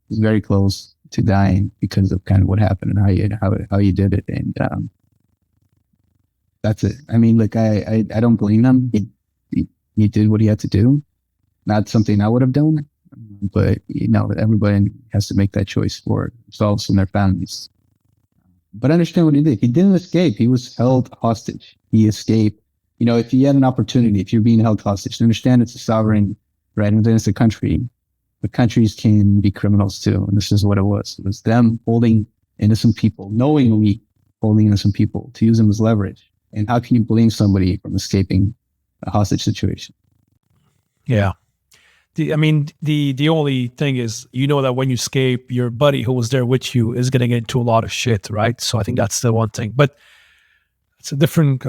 was very close to dying because of kind of what happened and how you did it. And that's it. I mean, I don't blame him. He did what he had to do. Not something I would have done, but everybody has to make that choice for themselves and their families. But understand what he did. He didn't escape. He was held hostage. He escaped. If you had an opportunity, if you're being held hostage, understand it's a sovereign, right? And then it's a country. But countries can be criminals too. And this is what it was. It was them holding innocent people, knowingly holding innocent people, to use them as leverage. And how can you blame somebody from escaping a hostage situation? Yeah. the only thing is, that when you escape, your buddy who was there with you is going to get into a lot of shit, right? So I think that's the one thing. But it's a different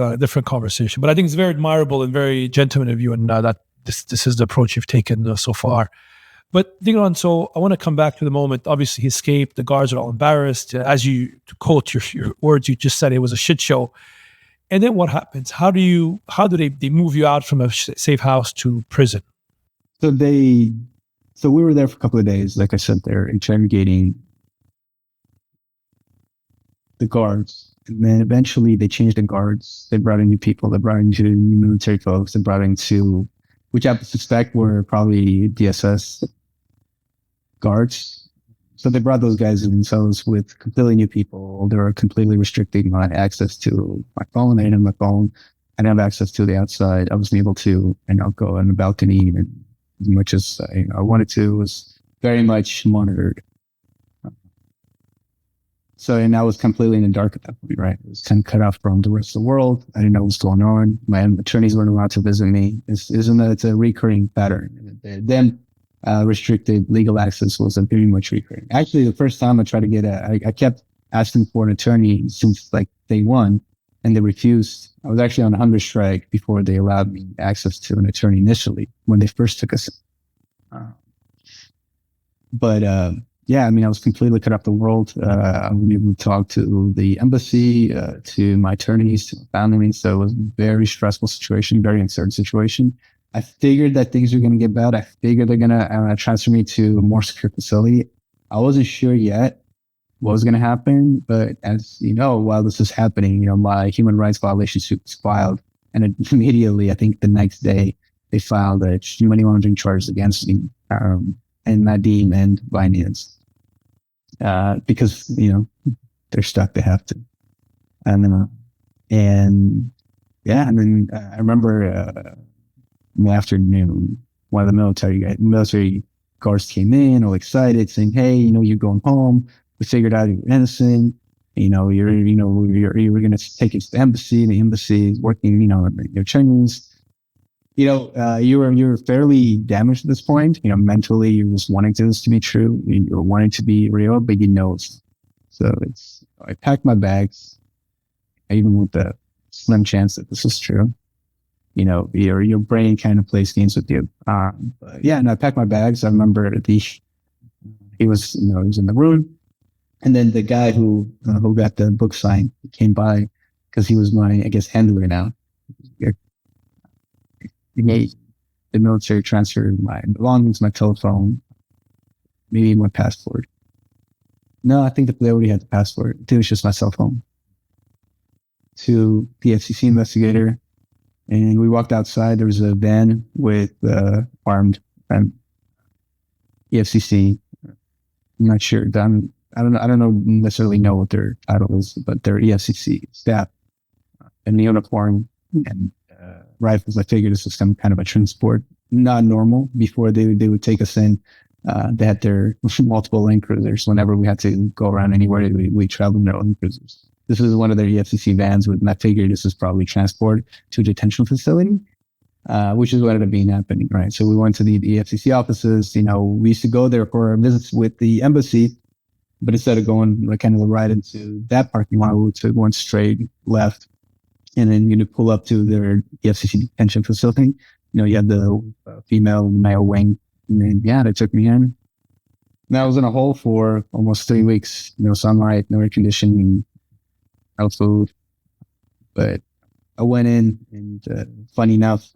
conversation. But I think it's very admirable and very gentleman of you, and that this is the approach you've taken so far. But Tigran, so I want to come back to the moment. Obviously, he escaped. The guards are all embarrassed. As you, to quote your words, you just said it was a shit show. And then what happens? How do they move you out from a safe house to prison? So we were there for a couple of days. Like I said, they're interrogating the guards. And then eventually they changed the guards. They brought in new people. They brought in new military folks. They brought in two, which I suspect were probably DSS guards. So they brought those guys in. So it was with completely new people. They were completely restricting my access to my phone. I didn't have my phone. I didn't have access to the outside. I wasn't able to, go on the balcony and as much as I wanted to. It was very much monitored. So, and I was completely in the dark at that point, right? It was kind of cut off from the rest of the world. I didn't know what was going on. My attorneys weren't allowed to visit me. It's a recurring pattern. Then restricted legal access was very much recurring. Actually, the first time I tried to get I kept asking for an attorney since like day one, and they refused. I was actually on a hunger strike before they allowed me access to an attorney initially when they first took us. Yeah, I was completely cut off the world. I wouldn't even talk to the embassy, to my attorneys, to my family. So it was a very stressful situation, very uncertain situation. I figured that things were going to get bad. I figured they're going to transfer me to a more secure facility. I wasn't sure yet what was going to happen. But as you know, while this is happening, my human rights violation suit was filed. And immediately, I think the next day, they filed money laundering charges against me, and Nadim and Binance. Because, they're stuck, they have to. And then I remember in the afternoon, one of the military guards came in, all excited, saying, "Hey, you're going home. We figured out you're innocent. You were going to take it to the embassy. And the embassy is working, their Chinese. You were fairly damaged at this point. Mentally, you're just wanting this to be true. You're wanting to be real, but So I packed my bags, even with the slim chance that this is true. Your brain kind of plays games with you. And I packed my bags. I remember he was in the room, and then the guy who got the book signed came by because he was my, I guess, handler now. The military transferred my belongings, my telephone, maybe my passport. No, I think they already had the passport. I think it was just my cell phone. To the FCC investigator, and we walked outside. There was a van with armed EFCC. I'm not sure. I don't necessarily know what their title is, but they're EFCC staff in uniform and rifles. I figured this was some kind of a transport, not normal. Before they would take us in, they had their multiple land cruisers. Whenever we had to go around anywhere, we traveled in their own cruisers. This was one of their EFCC vans, and I figured this was probably transport to a detention facility, which is what ended up happening, right? So we went to the EFCC offices. We used to go there for visits with the embassy, but instead of going kind of right into that parking lot, we went straight left. And then pull up to their EFCC detention facility. You had the female male wing. And then, they took me in. And I was in a hole for almost 3 weeks. No sunlight, no air conditioning, no food. But I went in, and funny enough,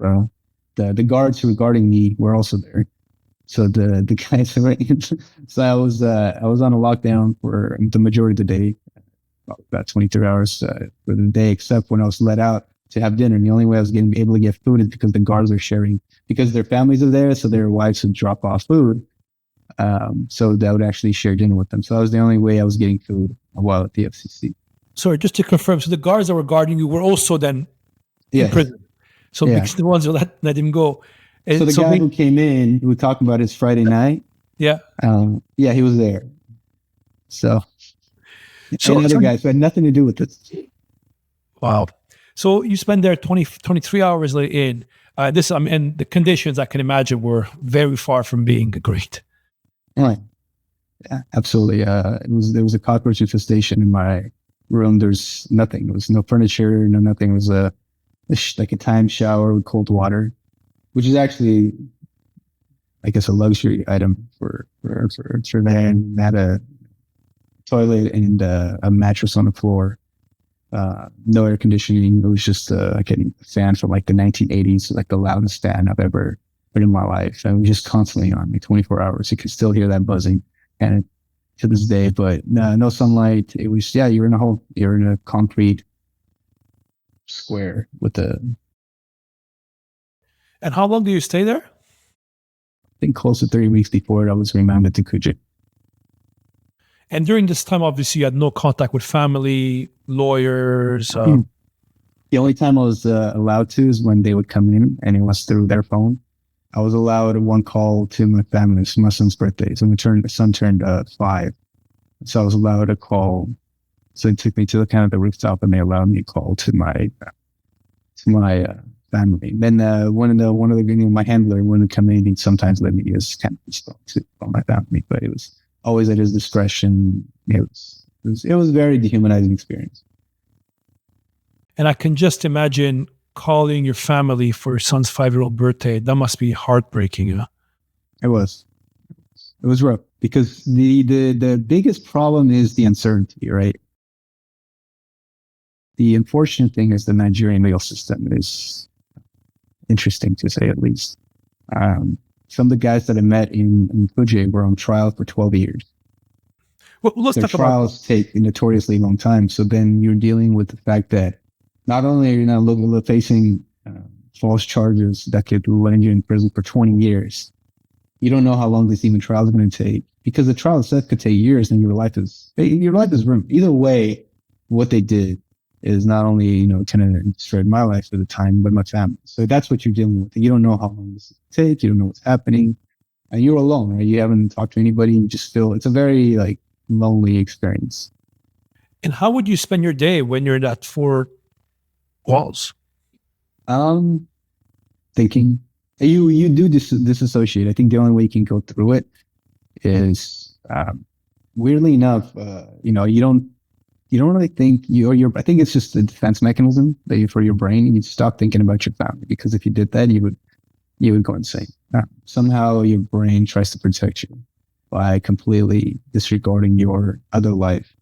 the guards who were guarding me were also there. So the guys who were in, so I was on a lockdown for the majority of the day. About 23 hours for the day, except when I was let out to have dinner. And the only way I was able to get food is because the guards are sharing, because their families are there, so their wives would drop off food. So that would actually share dinner with them. So that was the only way I was getting food while at the FCC. Sorry, just to confirm, so the guards that were guarding you were also then in prison. So because the ones who let him go. So the guy who came in, who talked about his Friday night. Yeah. He was there. So another guy who had nothing to do with this. Wow. So you spend there 23 hours in. And the conditions I can imagine were very far from being great. Right. Yeah, absolutely. There was a cockroach infestation in my room. There's nothing. There was no furniture, no nothing. It was like a time shower with cold water, which is actually, I guess, a luxury item for there. And had a toilet and a mattress on the floor. No air conditioning. It was just like a fan from like the 1980s, like the loudest fan I've ever heard in my life. And it was just constantly on, like 24 hours. You could still hear that buzzing, and to this day. But no sunlight. It was you're in a concrete square with a. And how long do you stay there? I think close to 3 weeks before I was remanded to Kuje. And during this time, obviously, you had no contact with family, lawyers. The only time I was allowed to is when they would come in, and it was through their phone. I was allowed one call to my family. It's my son's birthday. So my son turned 5. So I was allowed a call. So it took me to kind of the rooftop, and they allowed me a call to my family. Then one of the my handler wouldn't come in. He'd sometimes let me use kind of to call my family, but it was always at his discretion. It was a very dehumanizing experience. And I can just imagine calling your family for your son's 5-year-old birthday. That must be heartbreaking. Yeah? It was rough because the biggest problem is the uncertainty, right? The unfortunate thing is the Nigerian legal system is interesting, to say at least. Some of the guys that I met in Kuje were on trial for 12 years. Well, let's Their talk trials take a notoriously long time. So then you're dealing with the fact that not only are you now facing false charges that could land you in prison for 20 years, you don't know how long this even trial is going to take, because the trial itself could take years, and your life is ruined. Either way, what they did is not only, kind of destroyed my life at the time, but my family. So that's what you're dealing with. You don't know how long this is going to take. You don't know what's happening. And you're alone, right? You haven't talked to anybody. You just feel it's a very lonely experience. And how would you spend your day when you're in that 4 walls? Thinking. You do disassociate. I think the only way you can go through it is, weirdly enough, you don't really think I think it's just a defense mechanism for your brain. You stop thinking about your family, because if you did that, you would go insane. Somehow your brain tries to protect you by completely disregarding your other life.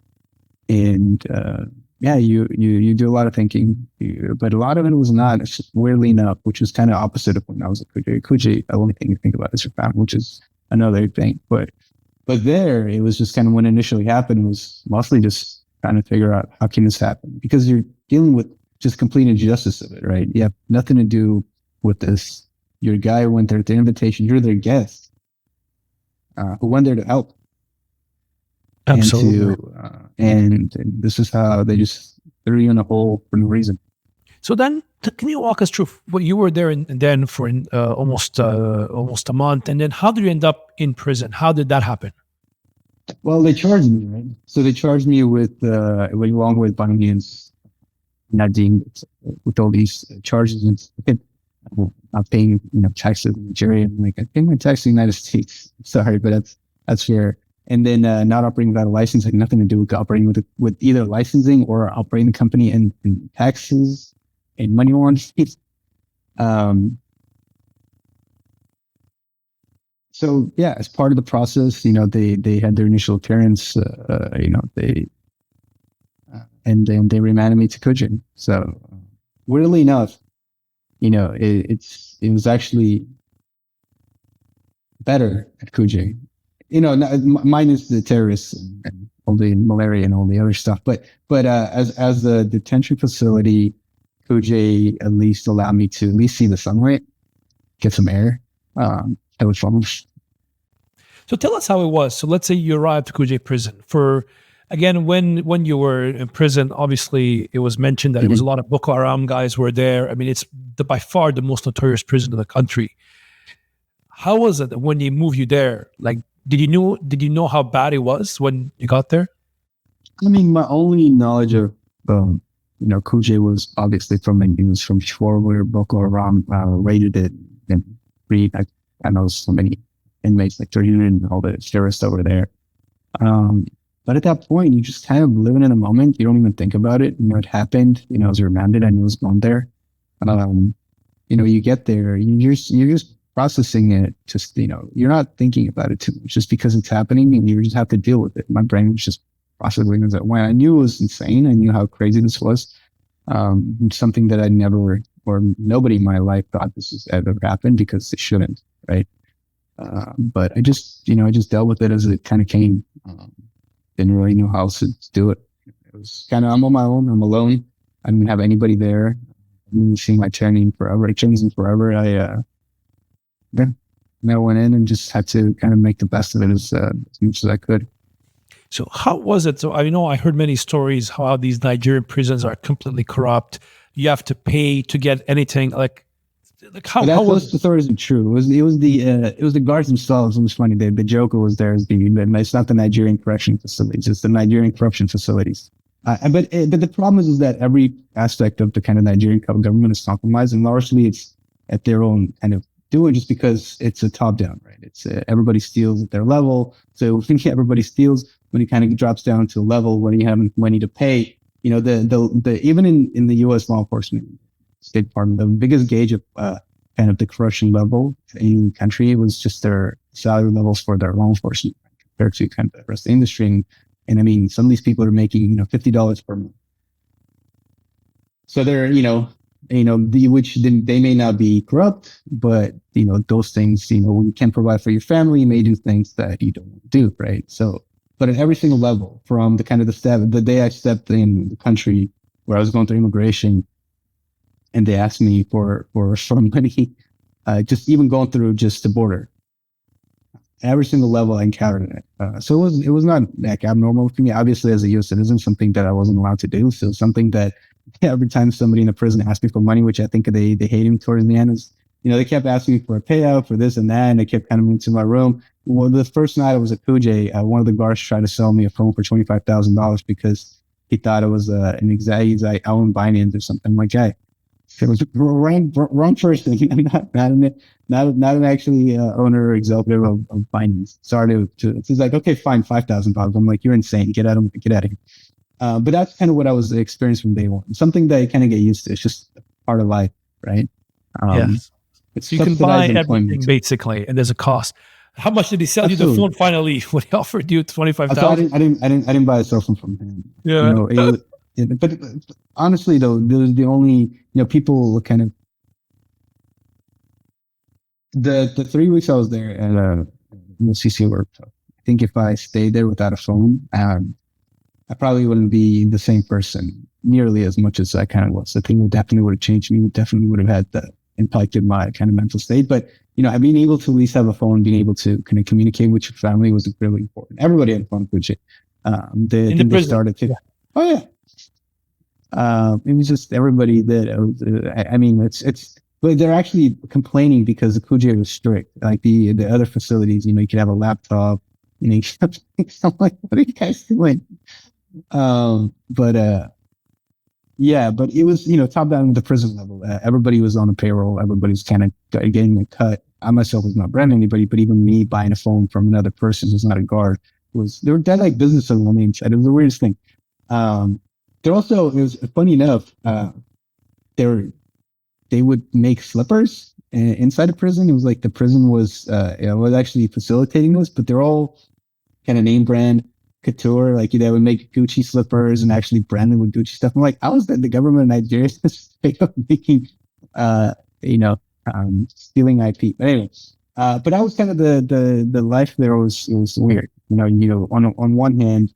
And, you do a lot of thinking, but a lot of it was not. It's just weirdly enough, which was kind of opposite of when I was at Kuje. Kuje, the only thing you think about is your family, which is another thing. But there, it was just kind of, when it initially happened, it was mostly just trying to figure out how can this happen, because you're dealing with just complete injustice of it, right? You have nothing to do with this. You're a guy who went there at their invitation. You're their guest, who went there to help. Absolutely. And this is how they just threw you in a hole for no reason. So then, can you walk us through what you were there and then for almost a month, and then how did you end up in prison? How did that happen? Well, they charged me, right? So they charged me with along with Binance, Nadim, with all these charges, and not paying taxes in Nigeria. I'm like, I pay my tax in the United States. Sorry, but that's fair. And then not operating without a license had nothing to do with operating with either licensing or operating the company, and taxes and money laundering. So yeah, as part of the process, they had their initial appearance, and then they remanded me to Kuje. So weirdly enough, it was actually better at Kuje. Minus the terrorists and all the malaria and all the other stuff. But as a detention facility, Kuje at least allowed me to at least see the sunlight, get some air. It was fun. So tell us how it was. So let's say you arrived to Kuje prison. When you were in prison, obviously it was mentioned that it was a lot of Boko Haram guys were there. I mean, it's by far the most notorious prison in the country. How was it when they moved you there? Did you know how bad it was when you got there? I mean, my only knowledge of Kuje was obviously he was from before where Boko Haram raided it and freed, I know so many inmates, like 300 and all the terrorists over there. But at that point, you just kind of living in the moment. You don't even think about it. It happened. I was remanded. I knew it was going there. You get there, you're just processing it. Just, you're not thinking about it too much just because it's happening and you just have to deal with it. My brain was just processing it. When I knew it was insane, I knew how crazy this was. Something that I never, or nobody in my life thought this was ever happened because it shouldn't, right? But I just dealt with it as it kind of came. Didn't really know how else to do it. It was kind of, I'm on my own. I'm alone. I didn't have anybody there. I didn't see my training forever. I went in and just had to kind of make the best of it as much as I could. So how was it? So I heard many stories how these Nigerian prisons are completely corrupt. You have to pay to get anything. Like how was the stories are true. It was the guards themselves. It was funny. The joker was there as it's not the Nigerian correction facilities. It's the Nigerian corruption facilities. But the problem is that every aspect of the kind of Nigerian government is compromised, and largely it's at their own kind of doing, just because it's a top down, right? It's everybody steals at their level. So when everybody steals, when it kind of drops down to a level when you have money to pay, the even in the U.S. law enforcement State Department, the biggest gauge of kind of the corruption level in the country was just their salary levels for their law enforcement compared to kind of the rest of the industry. And I mean, some of these people are making, $50 per month. So they're, which they may not be corrupt, but, those things, when you can't provide for your family, you may do things that you don't want to do, right? So, but at every single level, from the kind of the day I stepped in the country where I was going through immigration, and they asked me for money, just even going through just the border. Every single level I encountered it. So it was not like abnormal for me. Obviously, as a U.S. citizen, something that I wasn't allowed to do. So something that every time somebody in a prison asked me for money, which I think they hate me towards the end, is, they kept asking me for a payout for this and that, and they kept coming into my room. Well, the first night I was at Kuje, one of the guards tried to sell me a phone for $25,000 because he thought it was an he's like, I own Binance or something. I'm like, hey, it was wrong person. Not an actually owner or executive of Binance. Sorry he's like, okay, fine, $5,000. I'm like, you're insane. Get out of here. But that's kind of what I was experiencing from day one. Something that you kind of get used to. It's just part of life, right? Yes. It's you can buy everything basically, and there's a cost. How much did he sell you the phone finally when he offered you $25,000? I didn't buy a cell phone from him. Yeah. But honestly, though, there was the only, people kind of, the 3 weeks I was there at CC work. I think if I stayed there without a phone, I probably wouldn't be the same person nearly as much as I kind of was. The thing definitely would have changed me, definitely would have had that impacted my kind of mental state. But, being able to at least have a phone, being able to kind of communicate with your family was really important. Everybody had a phone, Kuje. They started to, oh yeah. It was just everybody that but they're actually complaining because the Kuje was strict. Like the other facilities, you could have a laptop, I'm like, what are you guys doing? But it was, top down at the prison level. Everybody was on a payroll. Everybody's kind of getting a cut. I myself was not branding anybody, but even me buying a phone from another person who's not a guard they were dead like business on the inside. It was the weirdest thing. It was funny enough, they would make slippers inside the prison. It was like the prison was actually facilitating this, but they're all kind of name brand couture. Like they would make Gucci slippers and actually branded with Gucci stuff. I'm like, how is that the government of Nigeria is making, stealing IP? But anyway, but that was kind of the life there was weird. On one hand,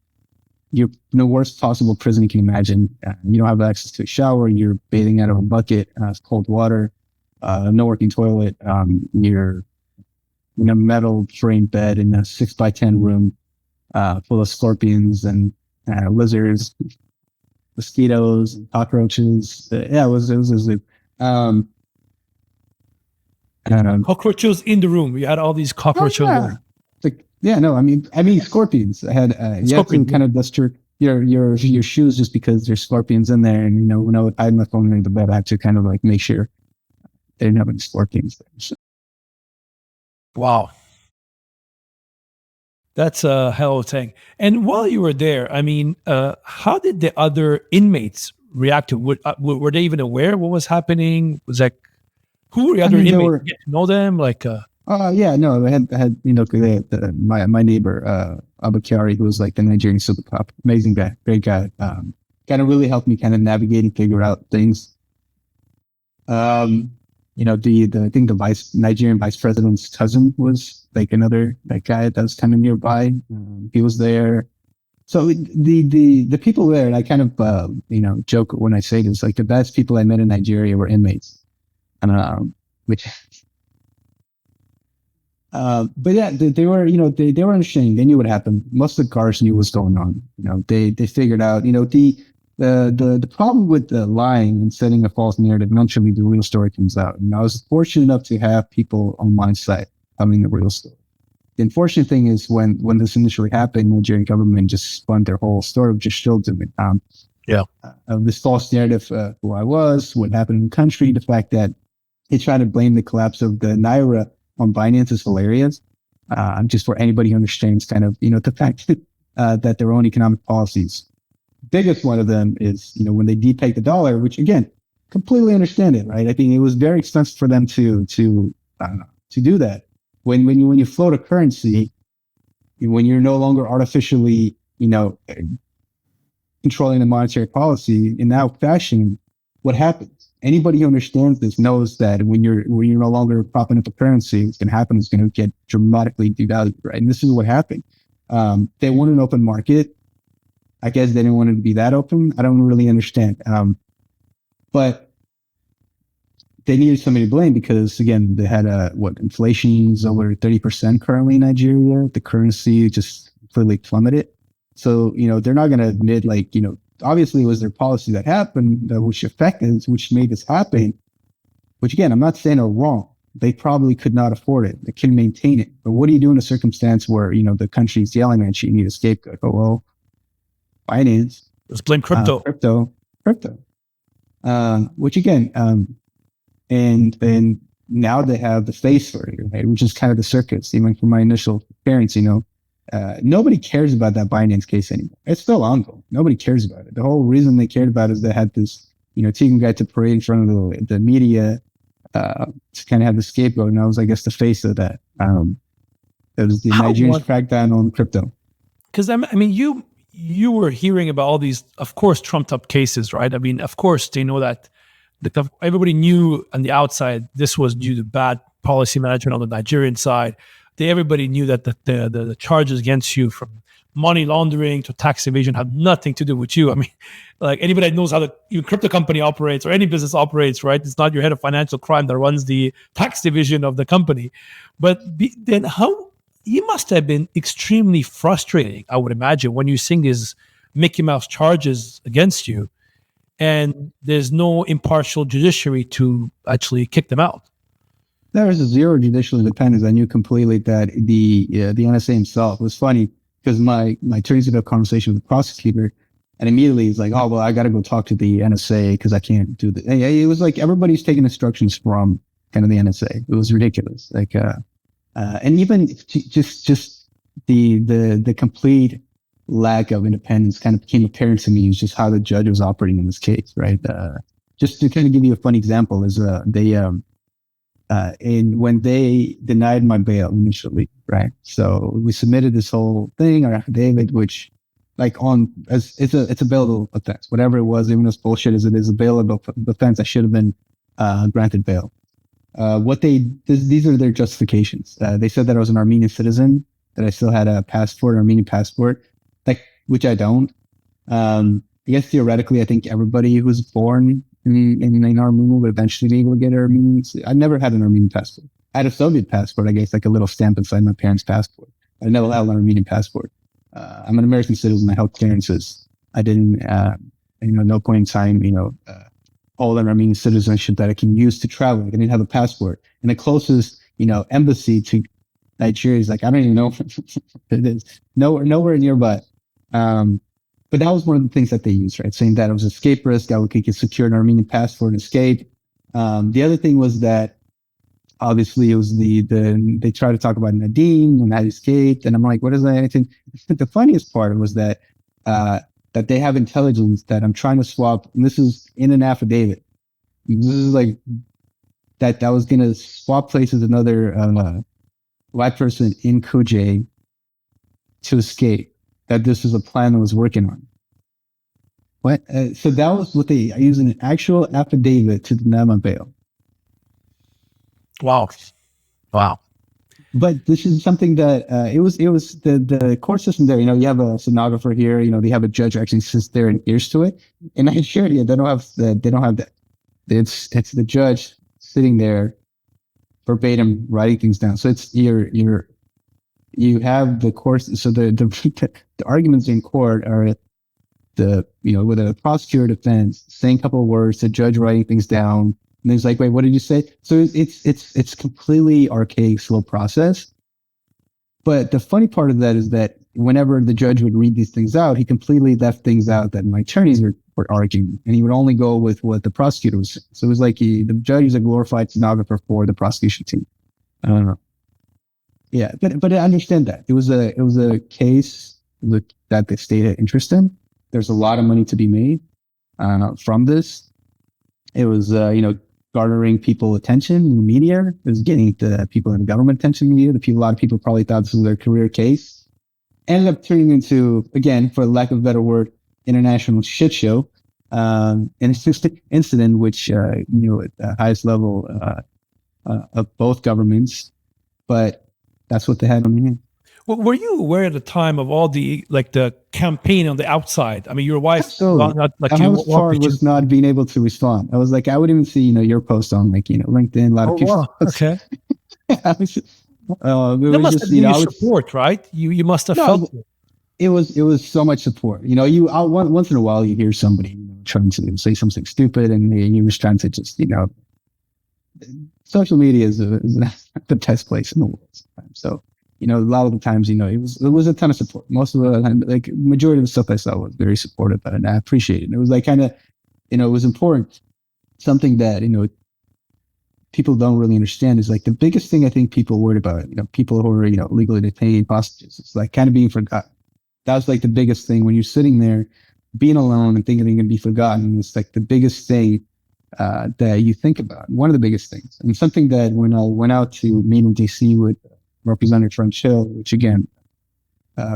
you're in the worst possible prison you can imagine. You don't have access to a shower. You're bathing out of a bucket, cold water, no working toilet. You're in a metal frame bed in a 6x10 room, full of scorpions and lizards, mosquitoes, and cockroaches. It was cockroaches in the room. You had all these cockroaches. Oh, yeah. I mean scorpions. I had you have to kind of dust your your shoes just because there's scorpions in there. And when I would hide my phone under the bed, I had to kind of like make sure they didn't have any scorpions there. So. Wow. That's a hell of a thing. And while you were there, I mean, how did the other inmates react to it? Were they even aware what was happening? Was like, who were the other inmates? Did you get to know them? Like, yeah, no, I had my neighbor, Abakari, who was like the Nigerian super cop, amazing guy, great guy. Kind of really helped me kind of navigate and figure out things. I think the Nigerian vice president's cousin was like another that guy that was kind of nearby. He was there. So the people there, and I kind of joke when I say this, like the best people I met in Nigeria were inmates, and which. But yeah, they were, they were understanding. They knew what happened. Most of the guards knew what's going on. They figured out, the problem with the lying and setting a false narrative, eventually the real story comes out. And I was fortunate enough to have people on my side telling the real story. The unfortunate thing is when this initially happened, the Nigerian government just spun their whole story, which is still doing. This false narrative, who I was, what happened in the country, the fact that they tried to blame the collapse of the Naira on Binance is hilarious. Just for anybody who understands kind of, the fact that their own economic policies. Biggest one of them is, when they depeg the dollar, which again, completely understand it, right? I think it was very expensive for them to do that. When you float a currency, when you're no longer artificially, controlling the monetary policy in that fashion, what happens? Anybody who understands this knows that when you're no longer propping up a currency, what's going to happen is going to get dramatically devalued, right? And this is what happened. They want an open market. I guess they didn't want it to be that open. I don't really understand. But they needed somebody to blame because, again, they had inflation is over 30% currently in Nigeria. The currency just completely plummeted. So, they're not going to admit, obviously it was their policy that happened, which made this happen. Which again, I'm not saying are wrong. They probably could not afford it. They couldn't maintain it. But what do you do in a circumstance where, the country's yelling at you, you need a scapegoat? Oh, well, finance. Let's blame crypto. Crypto. Which again, and now they have the face for it, right? Which is kind of the circus, even from my initial experience, nobody cares about that Binance case anymore. It's still ongoing. Nobody cares about it. The whole reason they cared about it is they had this, Tigran guy to parade in front of the media to kind of have the scapegoat. And I was, I guess, the face of that. It was the Nigerians crackdown on crypto. Because I mean, you were hearing about all these, of course, trumped up cases, right? I mean, of course, they know that everybody knew on the outside this was due to bad policy management on the Nigerian side. Everybody knew that the charges against you, from money laundering to tax evasion, had nothing to do with you. I mean, like anybody that knows how even crypto company operates or any business operates, right? It's not your head of financial crime that runs the tax division of the company. But then you must have been extremely frustrating, I would imagine, when you seeing these Mickey Mouse charges against you and there's no impartial judiciary to actually kick them out. There was a zero judicial independence. I knew completely that the NSA himself was funny because my attorneys had a conversation with the prosecutor, and immediately he's like, "Oh well, I got to go talk to the NSA because I can't do the." It was like everybody's taking instructions from kind of the NSA. It was ridiculous. Like, and even just the complete lack of independence kind of became apparent to me. Is just how the judge was operating in this case, right? Just to kind of give you a fun example, is and when they denied my bail initially, right? So we submitted this whole thing, our affidavit, which it's a bailable offense, whatever it was, even as bullshit as it is a bailable offense, I should have been granted bail. These are their justifications. They said that I was an Armenian citizen, that I still had a passport, Armenian passport, which I don't. I guess theoretically, I think everybody who's born in Armenia would eventually be able to get an Armenian. I never had an Armenian passport. I had a Soviet passport, I guess, like a little stamp inside my parents' passport. I never had an Armenian passport. I'm an American citizen. My health clearances. I didn't, no point in time, all an Armenian citizenship that I can use to travel. I didn't have a passport. And the closest, embassy to Nigeria is I don't even know if it is. Nowhere nearby. but that was one of the things that they used, right? Saying that it was escape risk. I could secure an Armenian passport and escape. The other thing was that obviously it was they tried to talk about Nadim and that escaped. And I'm like, what is that? Anything? The funniest part was that they have intelligence that I'm trying to swap. And this is in an affidavit. This is like that was going to swap places with another white person in Kuje to escape. That this was a plan that was working on. What? So that was what they used an actual affidavit to deny my bail. Wow. But this is something that it was the court system there. You know, you have a stenographer here. You know, they have a judge who actually sits there and hears to it. And I assured you, they don't have that. It's the judge sitting there, verbatim writing things down. So it's you have the court. So the arguments in court are with a prosecutor defense saying a couple of words, the judge writing things down. And he's like, wait, what did you say? So it's completely archaic, slow process. But the funny part of that is that whenever the judge would read these things out, he completely left things out that my attorneys were arguing. And he would only go with what the prosecutor was saying. So it was like the judge is a glorified stenographer for the prosecution team. I don't know. Yeah, but I understand that. It was a case that the state had interest in. There's a lot of money to be made from this. It was, garnering people attention in the media. It was getting the people in the government attention in the media. A lot of people probably thought this was their career case. Ended up turning into, again, for lack of a better word, international shit show. An incident which, at the highest level of both governments. But that's what they had on hand. Well, were you aware at the time of all the campaign on the outside? I mean, your wife, so was not being able to respond. I was like, I would even see, your post on LinkedIn. A lot of people. Wow. Okay. There must have been support, right? You must have felt it. It was so much support. Once in a while you hear somebody trying to say something stupid, and you was trying to just social media is not the best place in the world sometimes. So. A lot of the times, it was a ton of support. Most of the time, majority of the stuff I saw was very supportive, and I appreciate it. It was it was important. Something that, people don't really understand is the biggest thing I think people worried about, people who are, legally detained hostages. It's kind of being forgotten. That was the biggest thing when you're sitting there being alone and thinking you're going to be forgotten. It's the biggest thing that you think about. One of the biggest things. And something that when I went out to meet in DC with Representative French Hill, which again,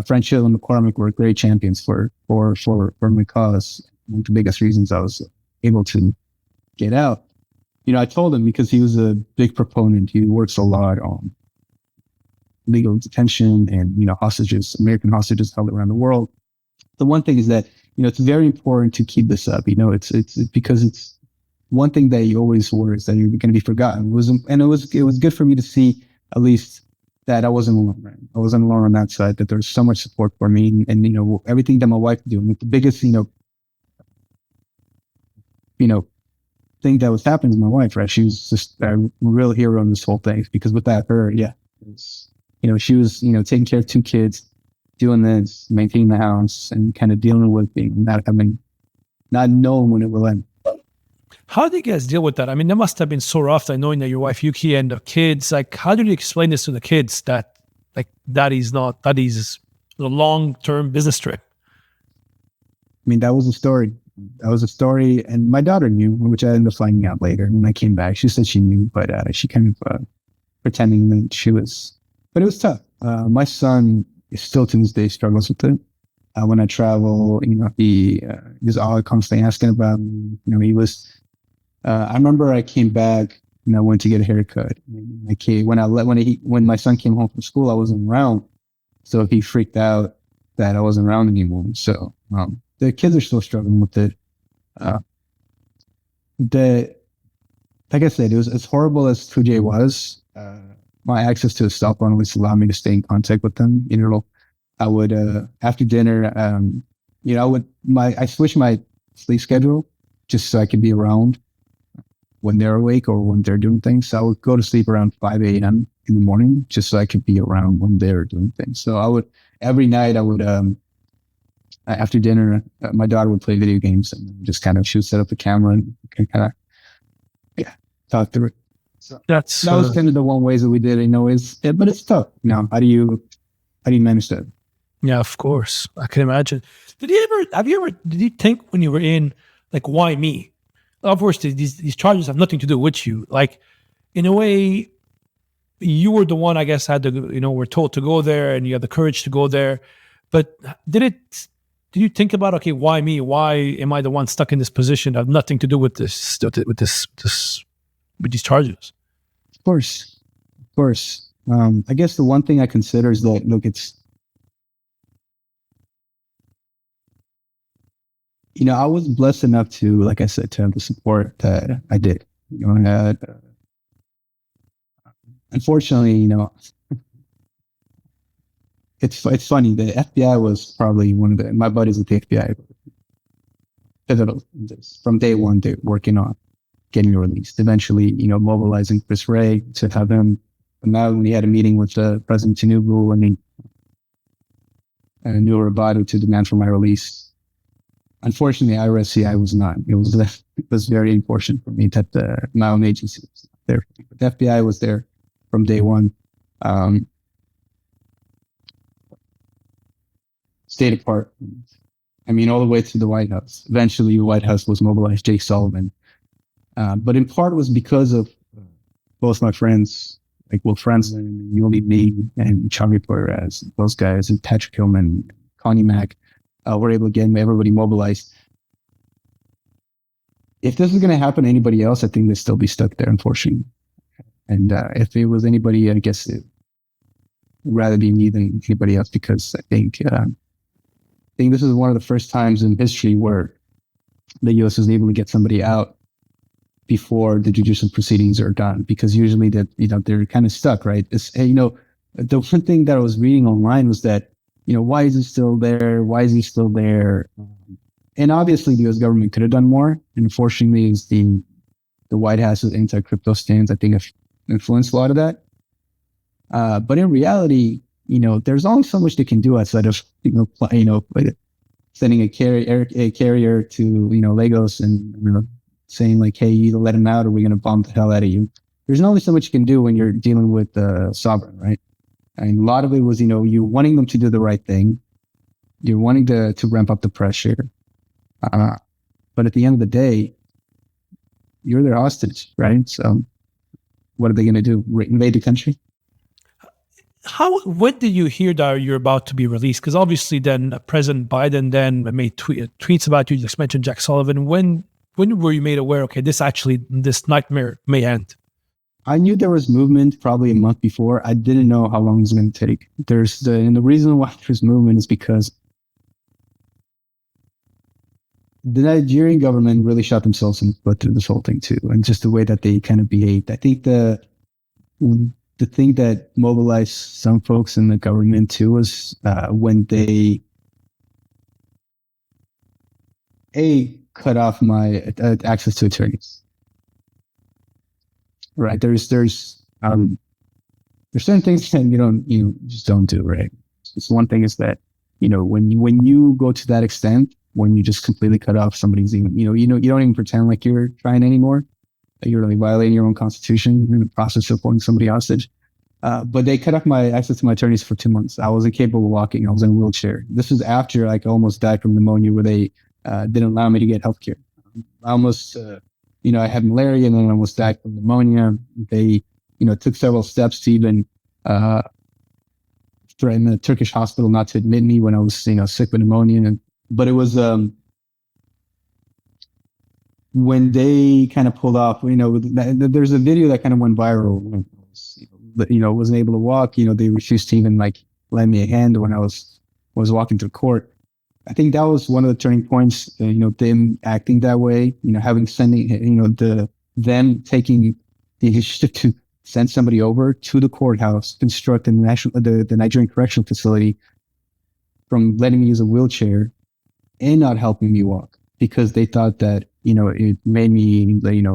French Hill and McCormick were great champions for my cause. One of the biggest reasons I was able to get out. I told him because he was a big proponent. He works a lot on legal detention and, hostages, American hostages held around the world. The one thing is that, it's very important to keep this up. It's because it's one thing that you always worry is that you're going to be forgotten. It was good for me to see at least that I wasn't alone, right? I wasn't alone on that side, that there's so much support for me and everything that my wife did. The biggest, thing that was happening to my wife, right? She was just a real hero in this whole thing because without her, she was, taking care of 2 kids, doing this, maintaining the house and kind of dealing with not knowing when it will end. How do you guys deal with that? I mean, that must have been so rough, knowing that your wife Yuki and the kids. How did you explain this to the kids that that is a long-term business trip? I mean, that was a story. And my daughter knew, which I ended up finding out later when I came back. She said she knew, but she kind of pretending that she was. But it was tough. My son still to this day struggles with it. When I travel, he's all constantly asking about me. He was. I remember I came back and I went to get a haircut. When my son came home from school, I wasn't around, so he freaked out that I wasn't around anymore. So the kids are still struggling with it. Like I said, it was as horrible as Kuje was. My access to a cell phone at least allowed me to stay in contact with them. I would after dinner, I switched my sleep schedule just so I could be around when they're awake or when they're doing things. So I would go to sleep around 5 a.m. in the morning just so I could be around when they're doing things. So every night I would after dinner, my daughter would play video games, and just kind of she would set up the camera and kind of talk through it. So That's that was kind of the one ways that we did it. But it's tough. How do you manage that? yeah, of course. I can imagine. Did you think when you were in, like, why me? Of course, these charges have nothing to do with you. Like, in a way, you were the one, I guess, had to, were told to go there, and you had the courage to go there. But did you think about, okay, why me? Why am I the one stuck in this position that have nothing to do with with these charges? Of course. I guess the one thing I consider is that, look, it's, I was blessed enough to, like I said, to have the support that I did. Unfortunately, it's funny. The FBI was probably one of my buddies at the FBI, pivotal in this. From day one, they're working on getting released. Eventually, mobilizing Chris Ray to have him. And now, when he had a meeting with President Tinubu and New Rabado to demand for my release. Unfortunately, IRSCI was not. It was very important for me that my own agency was there. But the FBI was there from day one. State apart. All the way to the White House. Eventually, the White House was mobilized, Jake Sullivan. But in part was because of both my friends, like Will Franzen, Yuli Me, and Charlie Perez, those guys, and Patrick Hillman, Connie Mack, were able to get everybody mobilized. If this was going to happen to anybody else, I think they'd still be stuck there, unfortunately. And if it was anybody, I guess it would rather be me than anybody else, because I think this is one of the first times in history where the U.S. was able to get somebody out before the judicial proceedings are done, because usually they're kind of stuck, right? The one thing that I was reading online was that, why is he still there? Why is he still there? And obviously the U.S. government could have done more. And unfortunately, is the White House's anti-crypto stance, I think, have influenced a lot of that. But in reality, there's only so much they can do outside of, sending a carrier to, Lagos and, saying like, hey, you either let him out or we're going to bomb the hell out of you. There's only so much you can do when you're dealing with the sovereign, right? And a lot of it was, you wanting them to do the right thing. You're wanting to ramp up the pressure. But at the end of the day, you're their hostage, right? So what are they going to do? Invade the country? When did you hear that you're about to be released? Because obviously then President Biden then made tweets about you. You just mentioned Jack Sullivan. When were you made aware, okay, this nightmare may end? I knew there was movement probably a month before. I didn't know how long it was going to take. And the reason why there's movement is because the Nigerian government really shot themselves in the foot through this whole thing too, and just the way that they kind of behaved. I think the thing that mobilized some folks in the government too was when they cut off my access to attorneys. Right. There's certain things that you just don't do, right? Just one thing is that, when you go to that extent, when you just completely cut off somebody's you don't even pretend like you're trying anymore. You're really violating your own constitution in the process of holding somebody hostage. But they cut off my access to my attorneys for 2 months. I wasn't capable of walking. I was in a wheelchair. This was after I almost died from pneumonia, where they didn't allow me to get healthcare. I almost, I had malaria and then I almost died from pneumonia. They, took several steps to even threaten the Turkish hospital not to admit me when I was, sick with pneumonia. But it was when they kind of pulled off, there's a video that kind of went viral. Wasn't able to walk. They refused to even lend me a hand when I was walking to court. I think that was one of the turning points. Them acting that way. Them taking the initiative to send somebody over to the courthouse, construct the Nigerian correctional facility, from letting me use a wheelchair and not helping me walk, because they thought that it made me made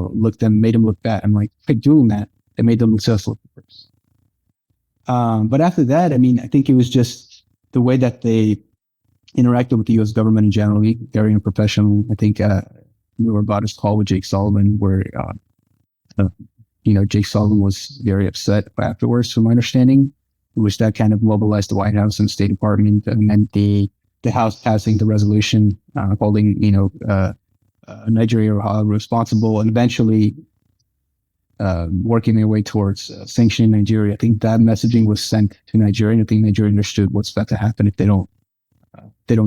them look bad. I'm like, by doing that, it made them look successful first. But after that, I think it was just the way that they interacted with the U.S. government in general, very unprofessional. I think we were about his call with Jake Sullivan, where Jake Sullivan was very upset afterwards, from my understanding, which that kind of mobilized the White House and State Department, and then the House passing the resolution holding Nigeria responsible, and eventually working their way towards sanctioning Nigeria. I think that messaging was sent to Nigeria, and I think Nigeria understood what's about to happen if they don't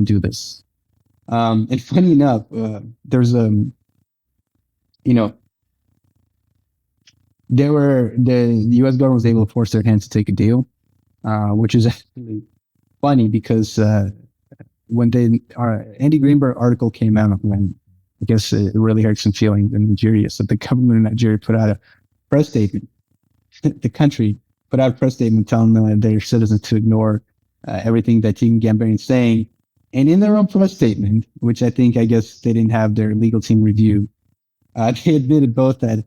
do this. And funny enough, there's the U.S. government was able to force their hands to take a deal, which is actually funny because when Andy Greenberg article came out, when I guess it really hurt some feelings in Nigeria. So the government of Nigeria put out a press statement. The country put out a press statement telling their citizens to ignore everything that Tigran Gambaryan is saying. And in their own press statement, which I guess they didn't have their legal team review, they admitted both that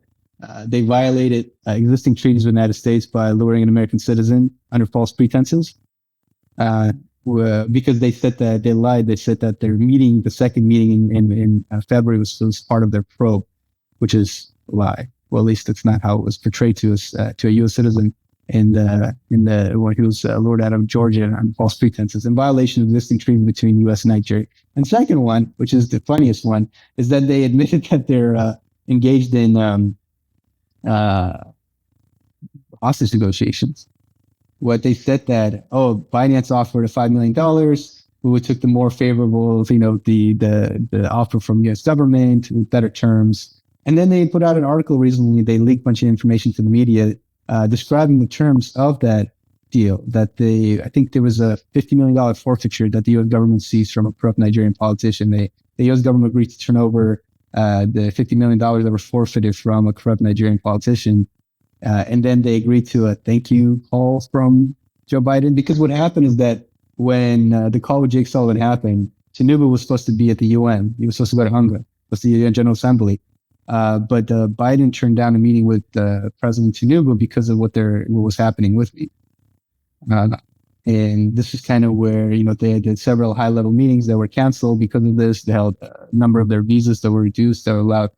they violated existing treaties with the United States by luring an American citizen under false pretenses. Because they said that they lied. They said that their meeting, the second meeting in February, was part of their probe, which is a lie. Well, at least that's not how it was portrayed to us, to a U.S. citizen when he was lured out of Georgia on false pretenses, in violation of existing treaties between U.S. and Nigeria. And second one, which is the funniest one, is that they admitted that they're engaged in hostage negotiations. What they said that, Binance offered a $5 million, who took the more favorable, the offer from U.S. government with better terms. And then they put out an article recently. They leaked a bunch of information to the media, describing the terms of that deal. That I think there was a $50 million forfeiture that the U.S. government seized from a corrupt Nigerian politician. The U.S. government agreed to turn over the $50 million that were forfeited from a corrupt Nigerian politician. And then they agreed to a thank you call from Joe Biden, because what happened is that when the call with Jake Sullivan happened, Tinubu was supposed to be at the UN. He was supposed to go to Hungary, was the UN General Assembly. But Biden turned down a meeting with President Tinubu because of what was happening with me. And this is kind of where, they did several high-level meetings that were canceled because of this. They held a number of their visas that were reduced, that were allowed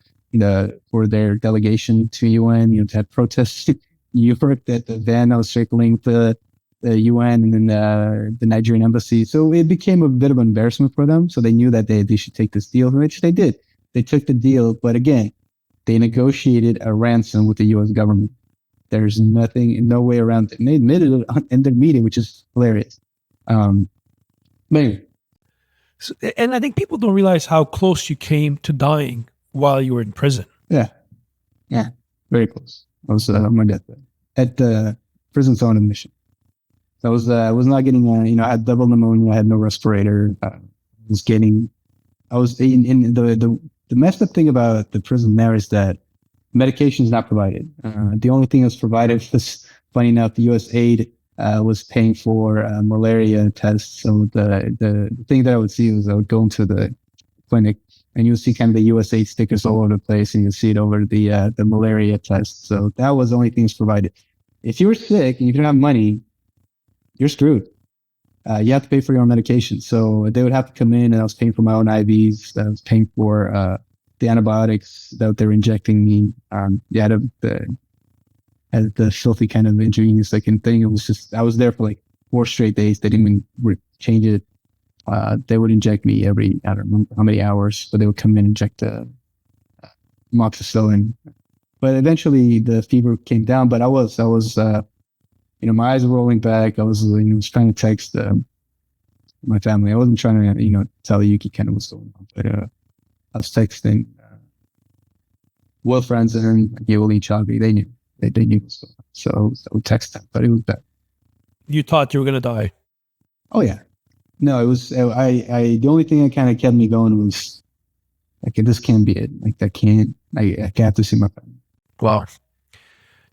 for their delegation to UN, to have protests in Europe, that the van that was circling the UN and then the Nigerian embassy. So it became a bit of an embarrassment for them. So they knew that they should take this deal, which they did. They took the deal, but again, they negotiated a ransom with the U.S. government. There's no way around it. And they admitted it in their meeting, which is hilarious. But anyway. So, and I think people don't realize how close you came to dying while you were in prison. Yeah, very close. I was on my deathbed at the prison's own admission. I was not getting, I had double pneumonia. I had no respirator. The messed up thing about the prison there is that medication is not provided. The only thing that's provided was, funny enough, the U.S. aid was paying for malaria tests. So the thing that I would see was I would go into the clinic, and you'll see kind of the U.S. aid stickers all over the place, and you'll see it over the malaria test. So that was the only thing that's provided. If you were sick and you didn't have money, you're screwed. You have to pay for your own medication. So they would have to come in, and I was paying for my own IVs. I was paying for the antibiotics that they were injecting me. Had the filthy kind of intravenous thing. It was just, I was there for like 4 straight days. They didn't even change it. They would inject me every, I don't remember how many hours, but they would come in and inject amoxicillin. But eventually the fever came down, but I was my eyes were rolling back. I was, trying to text my family. I wasn't trying to, tell Yuki kind of what's going on, but I was texting well friends and Yuli Chavi. They knew. They knew what's going on. So I would text them, but it was bad. You thought you were going to die? Oh, yeah. No, it was, the only thing that kind of kept me going was, like, this can't be it. Like, I have to see my family. Wow.